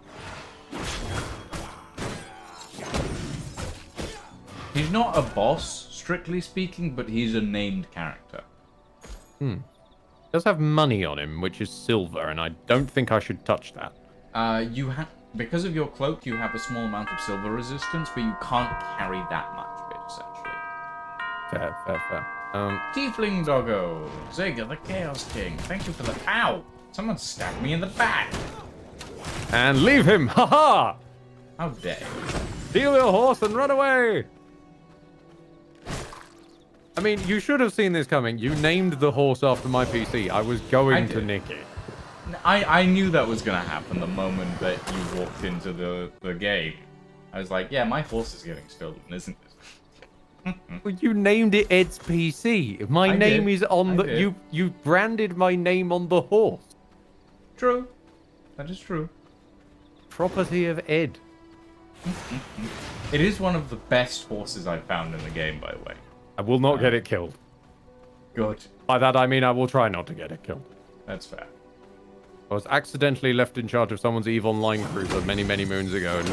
He's not a boss, strictly speaking, but he's a named character. Does have money on him, which is silver, and I don't think I should touch that. You have, because of your cloak, you have a small amount of silver resistance, but you can't carry that much of it, essentially. Fair. Tiefling Doggo, Zega the Chaos King, thank you for the— Ow! Someone stabbed me in the back! And leave him! Haha! How dare you. Steal your horse and run away! I mean, you should have seen this coming. You named the horse after my PC. I was going to nick it. I knew that was gonna happen the moment that you walked into the game. I was like, yeah, my horse is getting stolen, isn't it? Well, you named it Ed's PC. My name is on the... You branded my name on the horse. True. That is true. Property of Ed. It is one of the best horses I've found in the game, by the way. I will not get it killed. Good. By that, I mean I will try not to get it killed. That's fair. I was accidentally left in charge of someone's EVE Online cruiser many, many moons ago and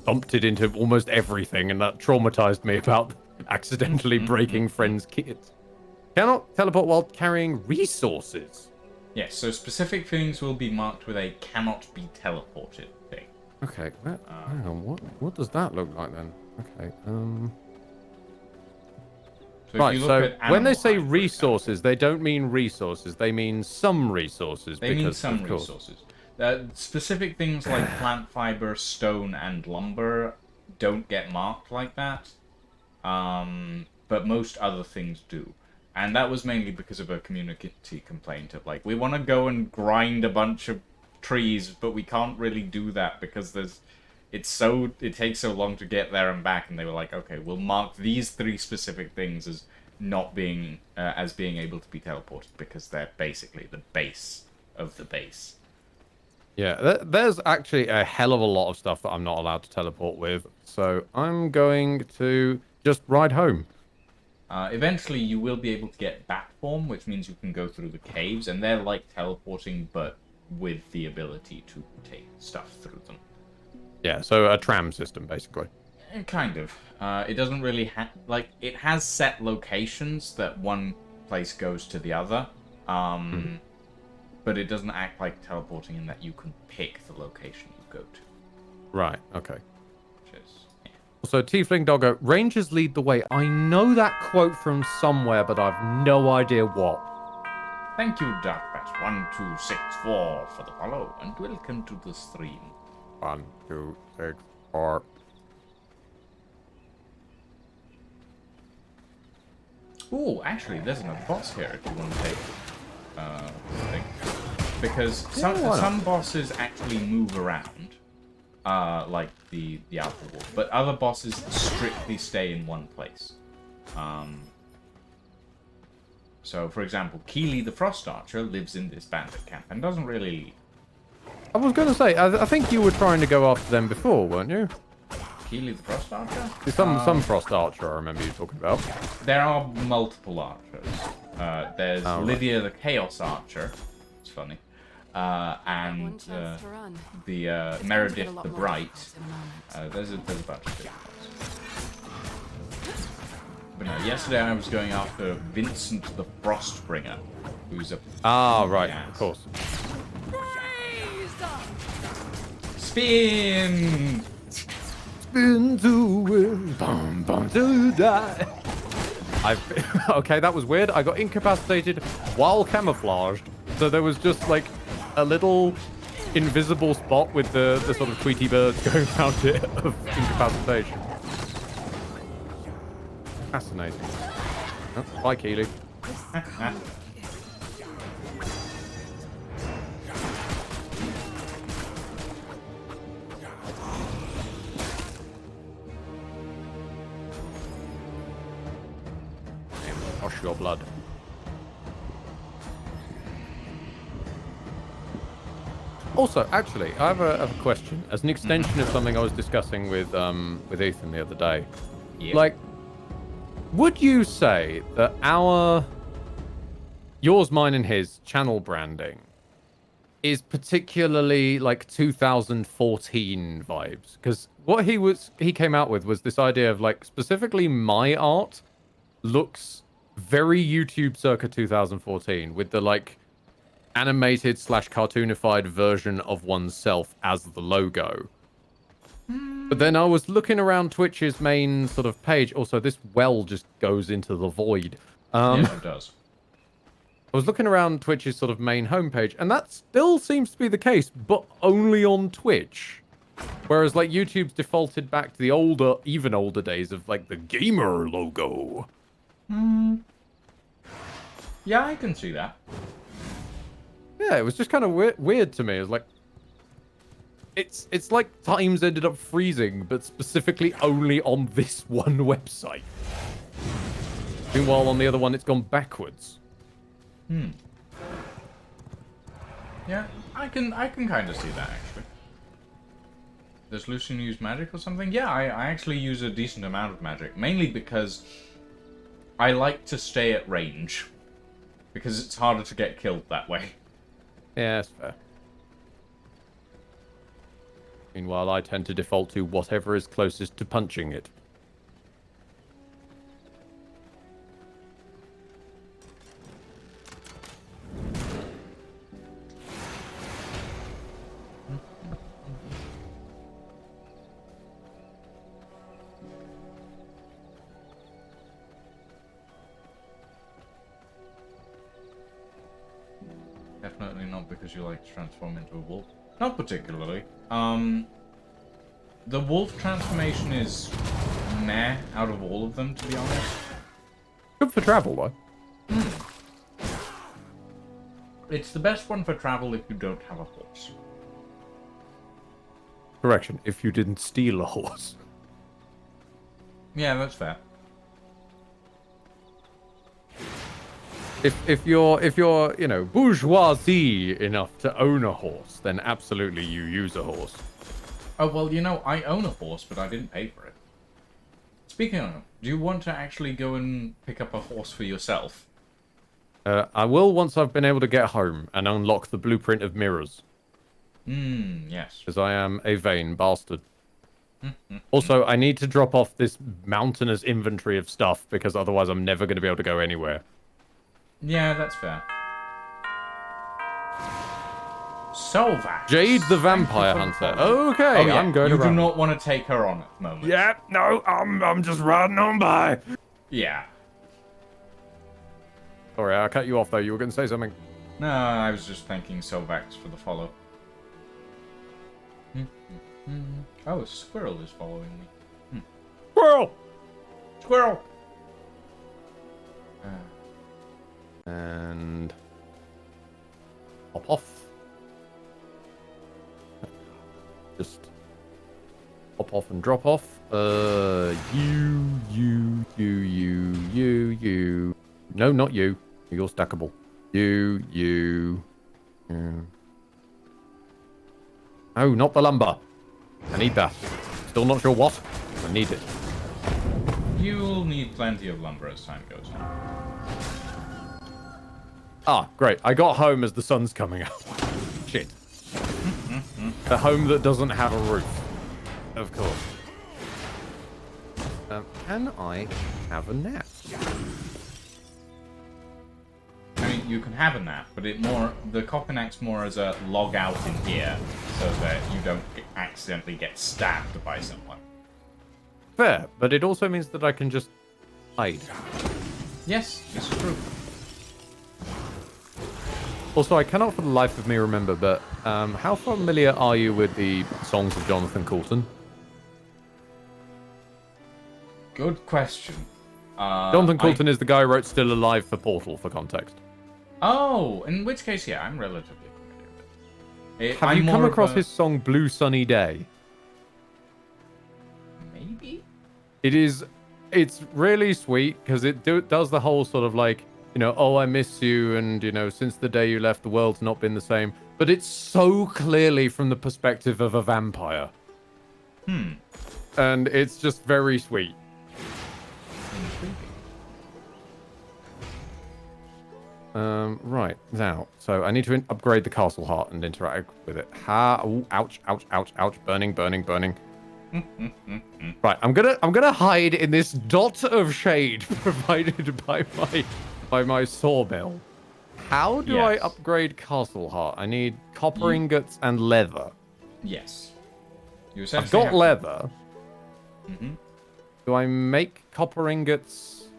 bumped it into almost everything, and that traumatized me about accidentally breaking friends' kits. Cannot teleport while carrying resources. Yes, so specific things will be marked with a cannot be teleported thing. Okay, hang on, what does that look like then? Okay, So right, so when they say resources, resources, they don't mean resources, they mean some resources. They mean some resources. Specific things like plant fiber, stone, and lumber don't get marked like that, but most other things do. And that was mainly because of a community complaint of like, we want to go and grind a bunch of trees, but we can't really do that because it takes so long to get there and back. And they were like, okay, we'll mark these 3 specific things as not being as being able to be teleported because they're basically the base of the base. Yeah, there's actually a hell of a lot of stuff that I'm not allowed to teleport with, so I'm going to just ride home. Eventually, you will be able to get bat form, which means you can go through the caves, and they're like teleporting, but with the ability to take stuff through them. Yeah, so a tram system, basically. Kind of. It doesn't really it has set locations that one place goes to the other, but it doesn't act like teleporting in that you can pick the location you go to. Right, okay. Which is, yeah. So, Tiefling Doggo, Rangers lead the way. I know that quote from somewhere, but I've no idea what. Thank you, DarkBat1264 for the follow, and welcome to the stream. 1, 2, 6, 4. Ooh, actually, there's another boss here if you want to take thing. Because some bosses actually move around, like the Alpha Wolf, but other bosses strictly stay in one place. So, for example, Keely the Frost Archer lives in this bandit camp and doesn't really leave. I was going to say, I think you were trying to go after them before, weren't you? Keely the Frost Archer? Some Frost Archer I remember you talking about. There are multiple archers. There's Lydia the Chaos Archer. It's funny. And the Meredith the Bright. There's a bunch of different ones. But no, yesterday I was going after Vincent the Frostbringer, who's a... right, of course. Spin! Spin to win, bum, bum, to die. Okay, that was weird. I got incapacitated while camouflaged. So there was just like a little invisible spot with the sort of Tweety birds going around it of incapacitation. Fascinating. Oh, bye, Keely. Wash your blood. Also, actually, I have a question. As an extension of something I was discussing with Ethan the other day. Yeah. Like, would you say that yours, mine, and his channel branding is particularly like 2014 vibes? Because what he came out with was this idea of like specifically my art looks very YouTube circa 2014 with the like animated / cartoonified version of oneself as the logo. But then I was looking around Twitch's main sort of page. Also, this well just goes into the void. Yes, it does. I was looking around Twitch's sort of main homepage, and that still seems to be the case, but only on Twitch. Whereas, like, YouTube's defaulted back to the even older days of, like, the gamer logo. Yeah, I can see that. Yeah, it was just kind of weird to me. It was like, it's like times ended up freezing, but specifically only on this one website. Meanwhile, on the other one, it's gone backwards. Yeah, I can kind of see that, actually. Does Lucian use magic or something? Yeah, I actually use a decent amount of magic. Mainly because I like to stay at range. Because it's harder to get killed that way. Yeah, that's fair. Meanwhile, I tend to default to whatever is closest to punching it. Definitely not because you like to transform into a wolf. Not particularly. The wolf transformation is meh out of all of them, to be honest. Good for travel, though. It's the best one for travel if you don't have a horse. Correction, if you didn't steal a horse. Yeah, that's fair. If you're, you know, bourgeoisie enough to own a horse, then absolutely you use a horse. Oh, well, you know, I own a horse, but I didn't pay for it. Speaking of, do you want to actually go and pick up a horse for yourself? I will once I've been able to get home and unlock the blueprint of mirrors. Yes. Because I am a vain bastard. Also, I need to drop off this mountainous inventory of stuff, because otherwise I'm never going to be able to go anywhere. Yeah, that's fair. Solvax. Jade the Vampire Hunter. Okay, Oh, yeah. I'm going You around. do not want to take her on at the moment. Yeah, no, I'm just riding on by. Yeah. Sorry, I cut you off, though. You were going to say something. No, I was just thanking Solvax for the follow. Oh, a squirrel is following me. Squirrel! Squirrel! And hop off. Just hop off and drop off. You. No, not you. You're stackable. You. Oh, not the lumber. I need that. Still not sure what. I need it. You'll need plenty of lumber as time goes on. Ah, great. I got home as the sun's coming up. Shit. A home that doesn't have a roof. Of course. Can I have a nap? I mean, you can have a nap, but the coffin acts more as a log out in here, so that you don't accidentally get stabbed by someone. Fair, but it also means that I can just hide. Yes, this is true. Also, I cannot for the life of me remember, but how familiar are you with the songs of Jonathan Coulton? Good question. Jonathan Coulton is the guy who wrote Still Alive for Portal, for context. Oh, in which case, yeah, I'm relatively familiar with it. Have you come across his song Blue Sunny Day? Maybe? It's really sweet, because it does the whole sort of like, you know, oh, I miss you, and, you know, since the day you left, the world's not been the same. But it's so clearly from the perspective of a vampire. And it's just very sweet. Intriguing. Right, now, so I need to upgrade the castle heart and interact with it. Ooh, ouch, ouch, ouch, ouch, burning, burning, burning. Right, I'm gonna hide in this dot of shade provided by my sawmill. How do I Yes. upgrade castle heart? I need copper ingots and leather. Yes. You I've essentially got have to- leather. Mhm. Do I make copper ingots?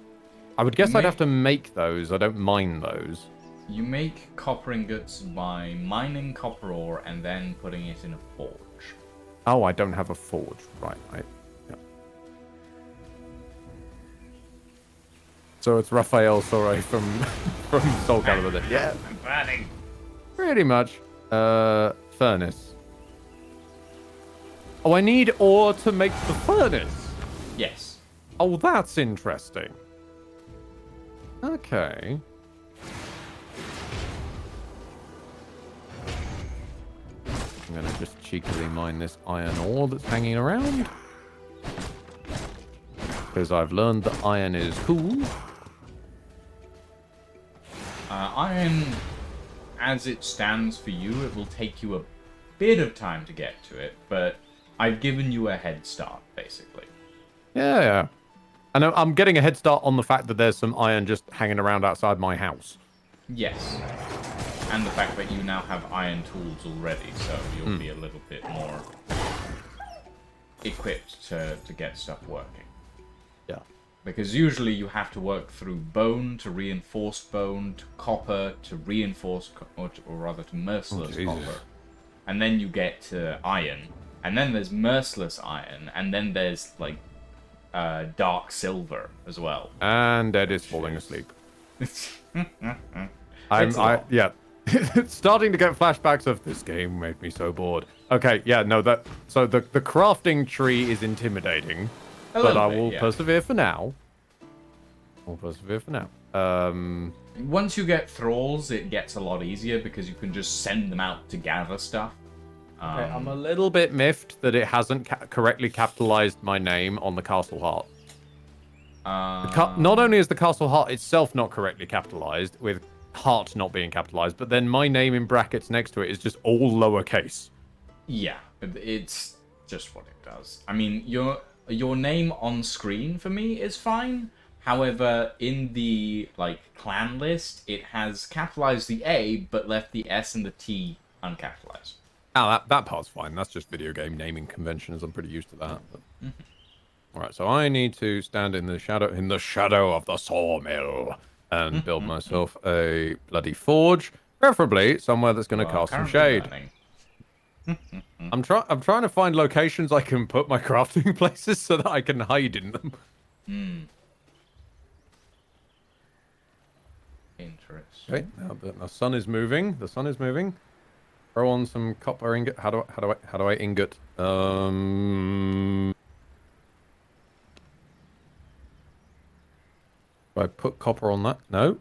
I would guess I'd have to make those. I don't mine those. You make copper ingots by mining copper ore and then putting it in a forge. Oh, I don't have a forge. Right. Yeah. So it's Raphael Sore from Soul Calibur then. Yeah, I'm burning. pretty much. Furnace. Oh, I need ore to make the furnace. Yes. Oh, that's interesting. Okay. I'm gonna just cheekily mine this iron ore that's hanging around. Because I've learned that iron is cool. Iron, as it stands for you, it will take you a bit of time to get to it, but I've given you a head start, basically. Yeah. And I'm getting a head start on the fact that there's some iron just hanging around outside my house. Yes. And the fact that you now have iron tools already, so you'll be a little bit more equipped to get stuff working. Yeah. Because usually you have to work through bone to reinforced bone, to copper to reinforced, or rather to merciless Jesus. copper. And then you get to iron, and then there's merciless iron, and then there's, like, dark silver as well. And Ed is falling asleep. It's a lot. Yeah. It's starting to get flashbacks of this game made me so bored. Okay, yeah, no, so the crafting tree is intimidating, A but little I bit, will yeah. persevere for now. Once you get thralls, it gets a lot easier because you can just send them out to gather stuff. Okay, I'm a little bit miffed that it hasn't correctly capitalized my name on the castle heart. Not only is the castle heart itself not correctly capitalized, with heart not being capitalized, but then my name in brackets next to it is just all lowercase. Yeah, it's just what it does. I mean, your name on screen for me is fine. However, in the clan list, it has capitalized the A but left the S and the T uncapitalized. Oh, that part's fine. That's just video game naming conventions. I'm pretty used to that. But... All right, so I need to stand in the shadow of the sawmill and build myself a bloody forge, preferably somewhere that's going to cast some shade. Burning. I'm trying to find locations I can put my crafting places so that I can hide in them. Interesting. Okay, now the sun is moving. The sun is moving. Throw on some copper ingot. How do I ingot? Do I put copper on that? No.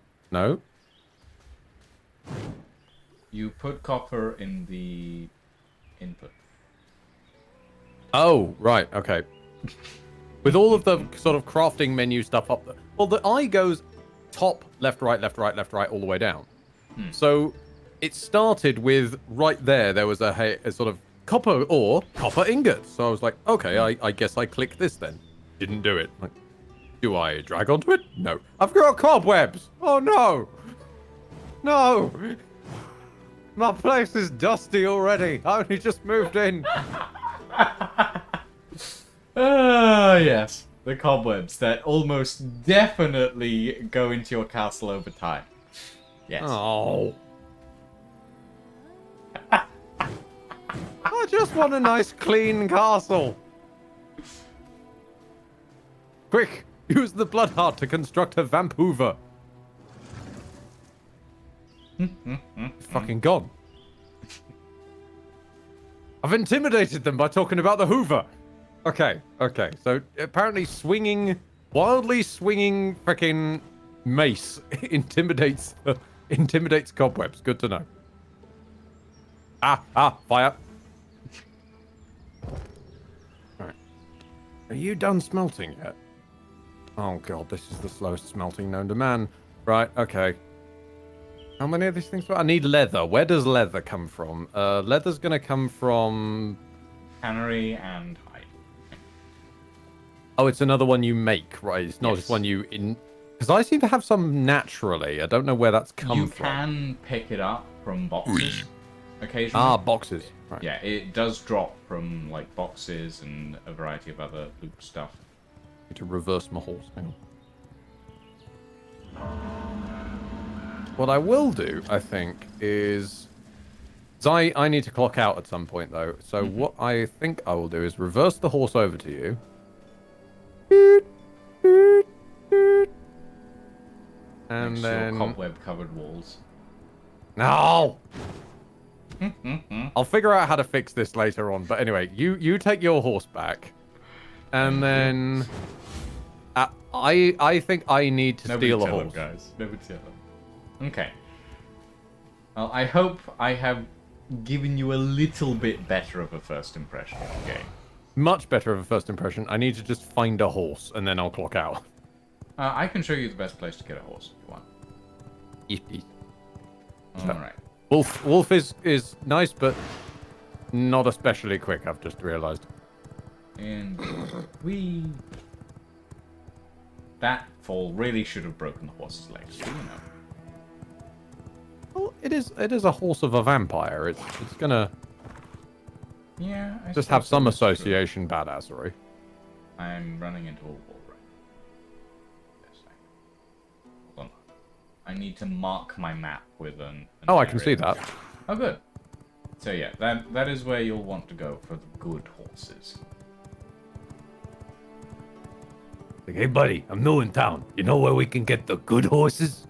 You put copper in the input. Oh, right. Okay. With all of the sort of crafting menu stuff up there. Well, the eye goes top, left, right, left, right, left, right, all the way down. So it started with right there was a sort of copper ore, copper ingot. So I was like, okay, I guess I click this then. Didn't do it. Like, do I drag onto it? No. I've got cobwebs. Oh no. No. My place is dusty already. I only just moved in. Yes. The cobwebs that almost definitely go into your castle over time. Yes. Oh. I just want a nice clean castle. Quick, use the blood heart to construct a vamp hoover. It's fucking gone. I've intimidated them by talking about the hoover. Okay. So apparently wildly swinging freaking mace intimidates cobwebs. Good to know. Fire. Alright. Are you done smelting yet? Oh god, this is the slowest smelting known to man. Right, okay. How many of these things? I need leather. Where does leather come from? Leather's gonna come from... Cannery and hide. Oh, it's another one you make, right? It's not just one you... Because I seem to have some naturally. I don't know where that's come from. You can pick it up from boxes occasionally. Ah, boxes. Right. Yeah, it does drop from like boxes and a variety of other loot stuff. Need to reverse my horse. Hang on. What I will do, I think, is... I need to clock out at some point, though. So what I think I will do is reverse the horse over to you. And Next then... to your cobweb-covered walls. No! I'll figure out how to fix this later on. But anyway, you take your horse back. And then... I think I need to steal a horse. Guys. Nobody tell them. Okay. Well, I hope I have given you a little bit better of a first impression of the game. Much better of a first impression. I need to just find a horse, and then I'll clock out. I can show you the best place to get a horse if you want. Yippee. Alright. Wolf is nice, but not especially quick, I've just realised. And that fall really should have broken the horse's legs, you know. Well, it is a horse of a vampire. It's gonna just have some association badassery. I'm running into a wall right. Hold on. I need to mark my map with an Oh, I can area. see that. Oh, good. So yeah, that is where you'll want to go for the good horses. Like, hey, buddy, I'm new in town. You know where we can get the good horses?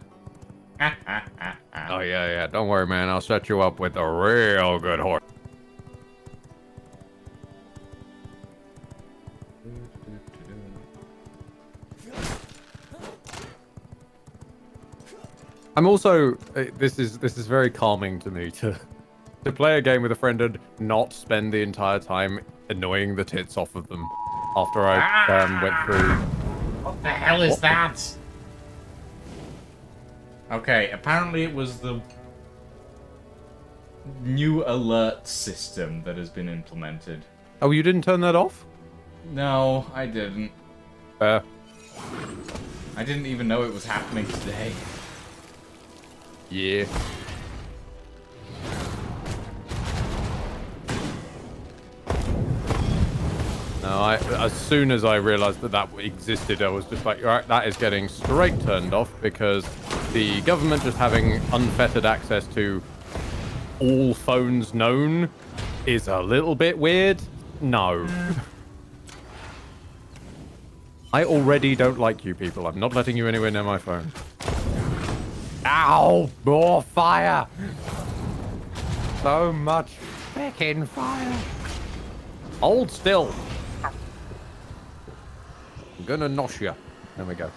Oh yeah. Don't worry, man. I'll set you up with a real good horse. I'm also this is very calming to me to play a game with a friend and not spend the entire time annoying the tits off of them after I went through. What the hell is that? Okay, apparently it was the new alert system that has been implemented. Oh, you didn't turn that off? No, I didn't. Fair. I didn't even know it was happening today. Yeah. No, as soon as I realized that existed, I was just like, all right, that is getting straight turned off because the government just having unfettered access to all phones known is a little bit weird. No. I already don't like you people. I'm not letting you anywhere near my phone. Ow! More fire! So much fucking fire. Hold still. I'm gonna nosh you. There we go.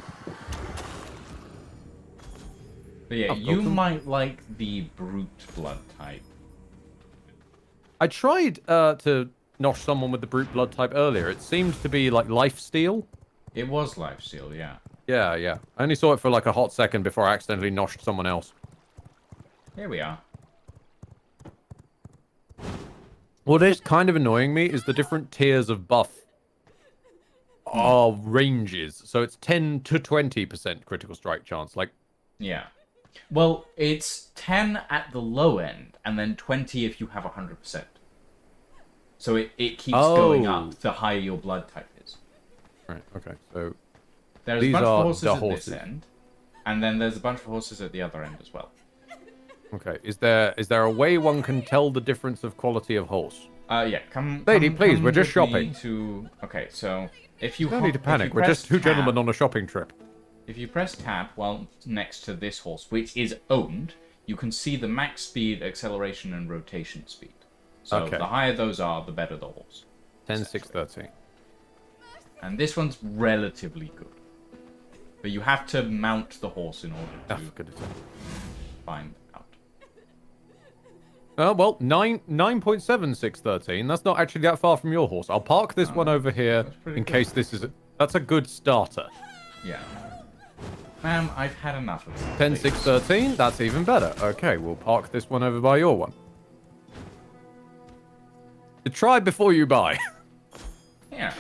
But yeah, Oh, you welcome. might like the brute blood type. I tried to nosh someone with the brute blood type earlier. It seemed to be like lifesteal. It was lifesteal, yeah. Yeah. I only saw it for like a hot second before I accidentally noshed someone else. Here we are. What is kind of annoying me is the different tiers of buff are ranges. So it's 10 to 20% critical strike chance. Like, Yeah. Well, it's 10 at the low end, and then 20 if you have 100%. So it keeps going up the higher your blood type is. right, okay. So There's these a bunch are of horses the at horses. this end, and then there's a bunch of horses at the other end as well. Okay, is there a way one can tell the difference of quality of horse? Yeah, come. Lady, come- please, come we're just with me shopping. To okay, so if you No need to panic. We're just two gentlemen on a shopping trip. If you press tab while next to this horse, which is owned, you can see the max speed, acceleration, and rotation speed. So Okay. the higher those are, the better the horse. 10, 6, 13. And this one's relatively good. But you have to mount the horse in order Oh, to for goodness sake. find out. Well, 9.7613. That's not actually that far from your horse. I'll park this one over here that's pretty in good. case this is. That's a good starter. Yeah. Ma'am, I've had enough of this. 10.613. That's even better. Okay, we'll park this one over by your one. You try before you buy. Yeah.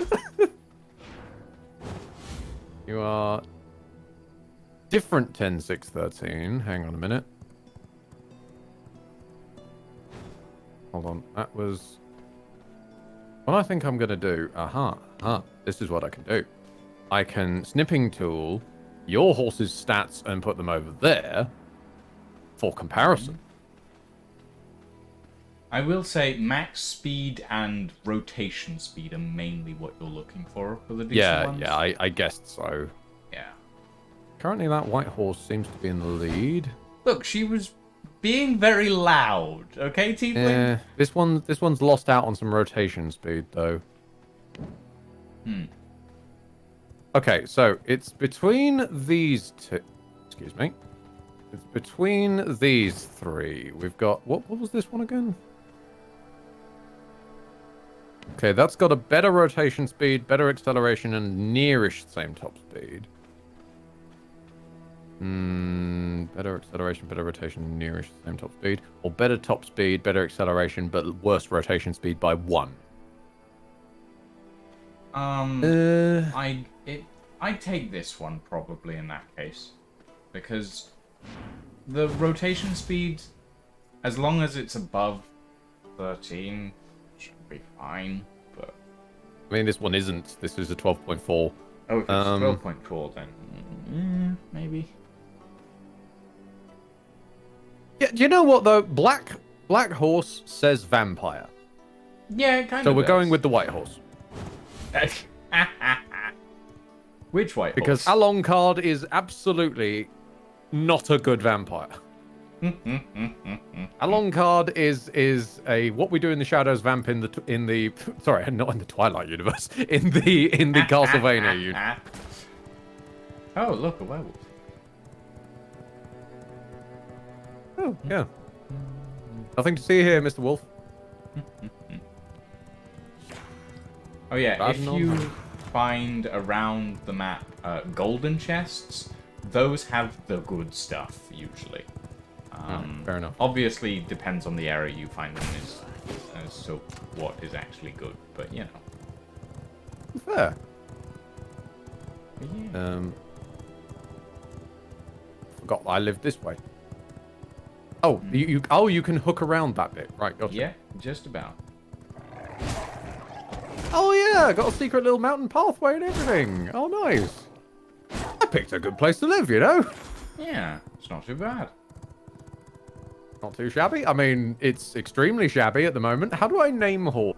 You are different 10.613. Hang on a minute. Hold on. That was what I think I'm going to do. This is what I can do. I can snipping tool your horse's stats and put them over there for comparison. I will say max speed and rotation speed are mainly what you're looking for the decent ones. Yeah, I guessed so. Yeah. Currently, that white horse seems to be in the lead. Look, she was being very loud. Okay, Tiefling? This one's lost out on some rotation speed though. Okay, so it's between these two. Excuse me. It's between these three. We've got what was this one again? Okay, that's got a better rotation speed, better acceleration, and nearish same top speed. Better acceleration, better rotation, nearish same top speed, or better top speed, better acceleration, but worse rotation speed by 1. I'd take this one probably in that case, because the rotation speed, as long as it's above 13, should be fine. But I mean, this one isn't. This is a 12.4. oh, if it's 12.4, then maybe. Yeah, do you know what though? Black horse says vampire, Yeah, it kind so of. we're going with the white horse Which white because horse? Alucard is absolutely not a good vampire. Alucard is a what we do in the shadows vamp in the sorry, not in the Twilight universe, in the Castlevania universe. Oh, look, a werewolf. Oh yeah. Nothing to see here, Mr. Wolf. Oh yeah, if Riding on you them. find around the map golden chests, those have the good stuff usually. Fair enough. Obviously, depends on the area you find them as to what is actually good, but you know. Fair. But yeah. Forgot I lived this way. Oh, you can hook around that bit, right? Gotcha. Yeah, just about. Oh yeah, got a secret little mountain pathway and everything. Oh nice. I picked a good place to live, you know. Yeah, it's not too bad. Not too shabby. I mean, it's extremely shabby at the moment. How do I name a horse?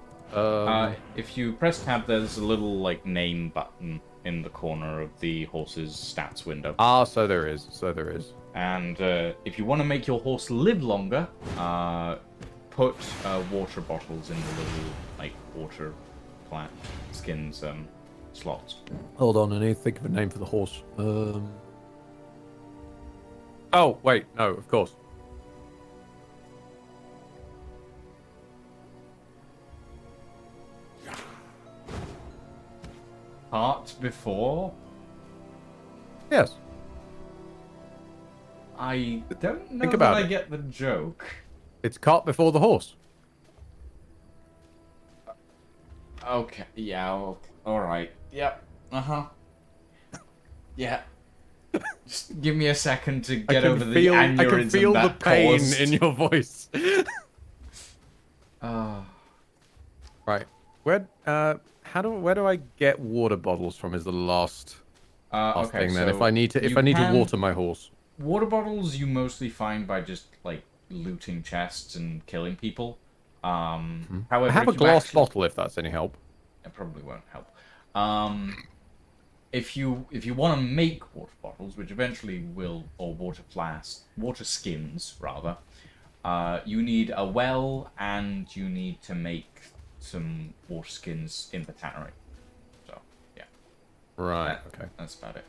If you press tab, there's a little like name button in the corner of the horse's stats window. So there is. So there is. And if you want to make your horse live longer, put water bottles in the little like water plant skins slots. Hold on, I need to think of a name for the horse. Oh wait, no, of course. Part before? Yes. I don't know Think that about I it. get the joke. It's cart before the horse. Okay, yeah, alright. Yep, Yeah. Just give me a second to get over the aneurysm I can feel the that pain caused. in your voice. Right. Where do I get water bottles from? Is the last okay, thing then? so If I need to can- water my horse. Water bottles you mostly find by just like looting chests and killing people. However, I have a if you glass actually- bottle if that's any help. It probably won't help. If you want to make water bottles, which eventually will, or water skins rather, you need a well and you need to make some water skins in the tannery. So yeah, Right. Okay. that's about it.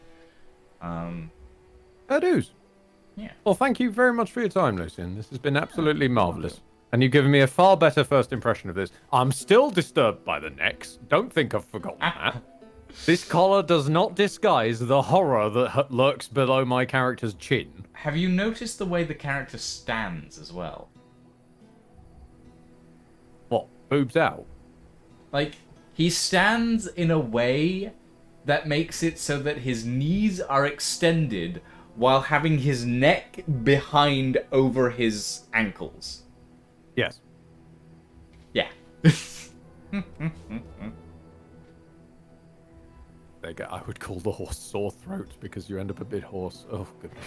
Fair dues. Yeah. Well, thank you very much for your time, Lucian. This has been absolutely marvellous. And you've given me a far better first impression of this. I'm still disturbed by the necks. Don't think I've forgotten that. This collar does not disguise the horror that lurks below my character's chin. Have you noticed the way the character stands as well? What? Boobs out? Like, he stands in a way that makes it so that his knees are extended while having his neck behind over his ankles. Yes. Yeah. I would call the horse sore throat because you end up a bit hoarse. Oh, goodness.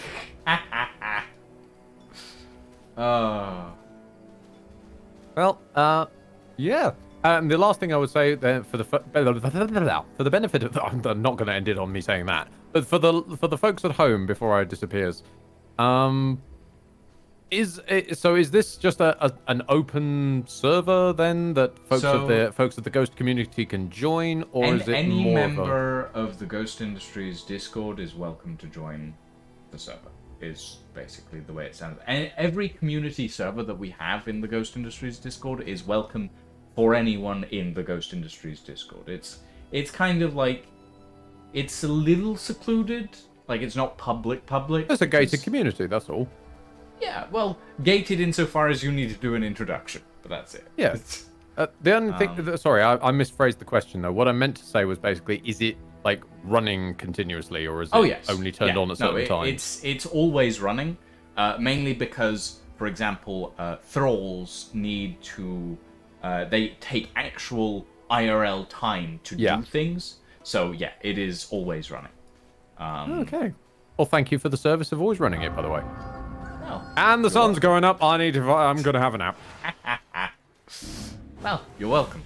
Oh. Well, yeah. And the last thing I would say then for the benefit of I'm not going to end it on me saying that, but for the folks at home before I disappears, is this just an open server then that folks of the Ghost community can join, or is it any more member of the Ghost Industries Discord is welcome to join the server? Is basically the way it sounds. And every community server that we have in the Ghost Industries Discord is welcome for anyone in the Ghost Industries Discord. It's kind of like, it's a little secluded, like it's not public. It's a gated community, that's all. Yeah, well, gated insofar as you need to do an introduction, but that's it. Yeah. The only thing, sorry, I misphrased the question though. What I meant to say was basically, is it like running continuously, or is it only turned on at certain times? It's always running, mainly because, for example, thralls need to, they take actual IRL time to do things. So yeah, it is always running. Okay. Well, thank you for the service of always running it, by the way. Well, and the sun's going up. I'm going to have a nap. Well, you're welcome.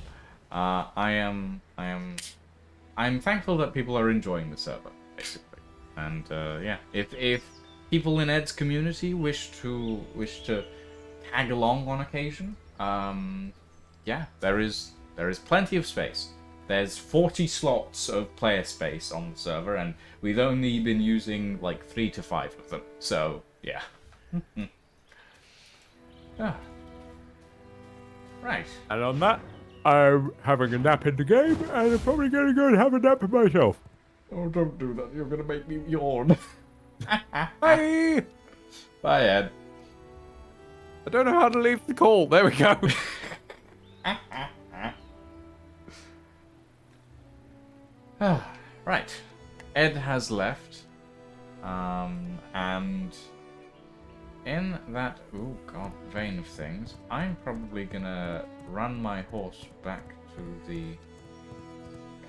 I'm thankful that people are enjoying the server, basically. And yeah, if people in Ed's community wish to tag along on occasion, yeah, there is plenty of space. There's 40 slots of player space on the server, and we've only been using like 3 to 5 of them. So yeah. Ah. Right. And on that, I'm having a nap in the game, and I'm probably going to go and have a nap myself. Oh, don't do that. You're going to make me yawn. Bye! Bye, Ed. I don't know how to leave the call. There we go. Right. Ed has left. And in that, oh god, vein of things, I'm probably gonna run my horse back to the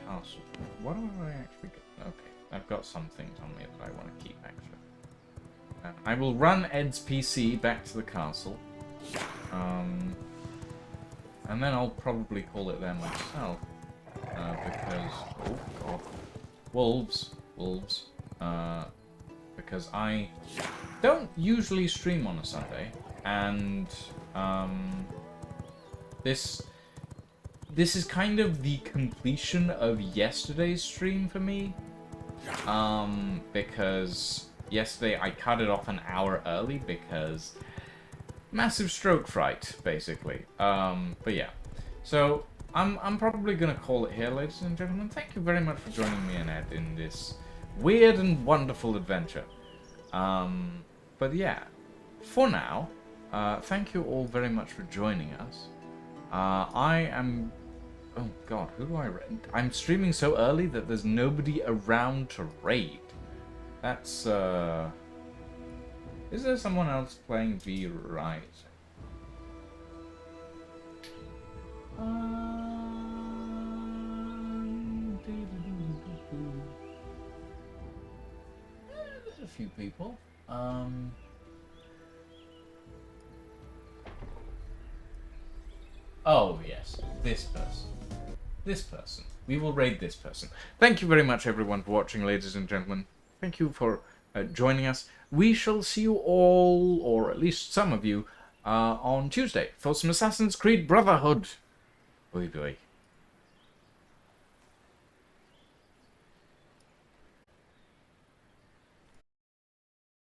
castle. What do I actually get? Okay, I've got some things on me that I want to keep, actually. I will run Ed's PC back to the castle. And then I'll probably call it there myself. Because, oh god, wolves. Because I don't usually stream on a Sunday, and this is kind of the completion of yesterday's stream for me, because yesterday I cut it off an hour early because massive stroke fright, basically. But yeah, so I'm probably gonna call it here, ladies and gentlemen. Thank you very much for joining me and Ed in this weird and wonderful adventure. But yeah, for now, thank you all very much for joining us. I am... Oh god, who do I raid? I'm streaming so early that there's nobody around to raid. That's, Is there someone else playing V Rise? There's a few people. Oh, yes. This person. We will raid this person. Thank you very much, everyone, for watching, ladies and gentlemen. Thank you for joining us. We shall see you all, or at least some of you, on Tuesday for some Assassin's Creed Brotherhood. Oi, boy.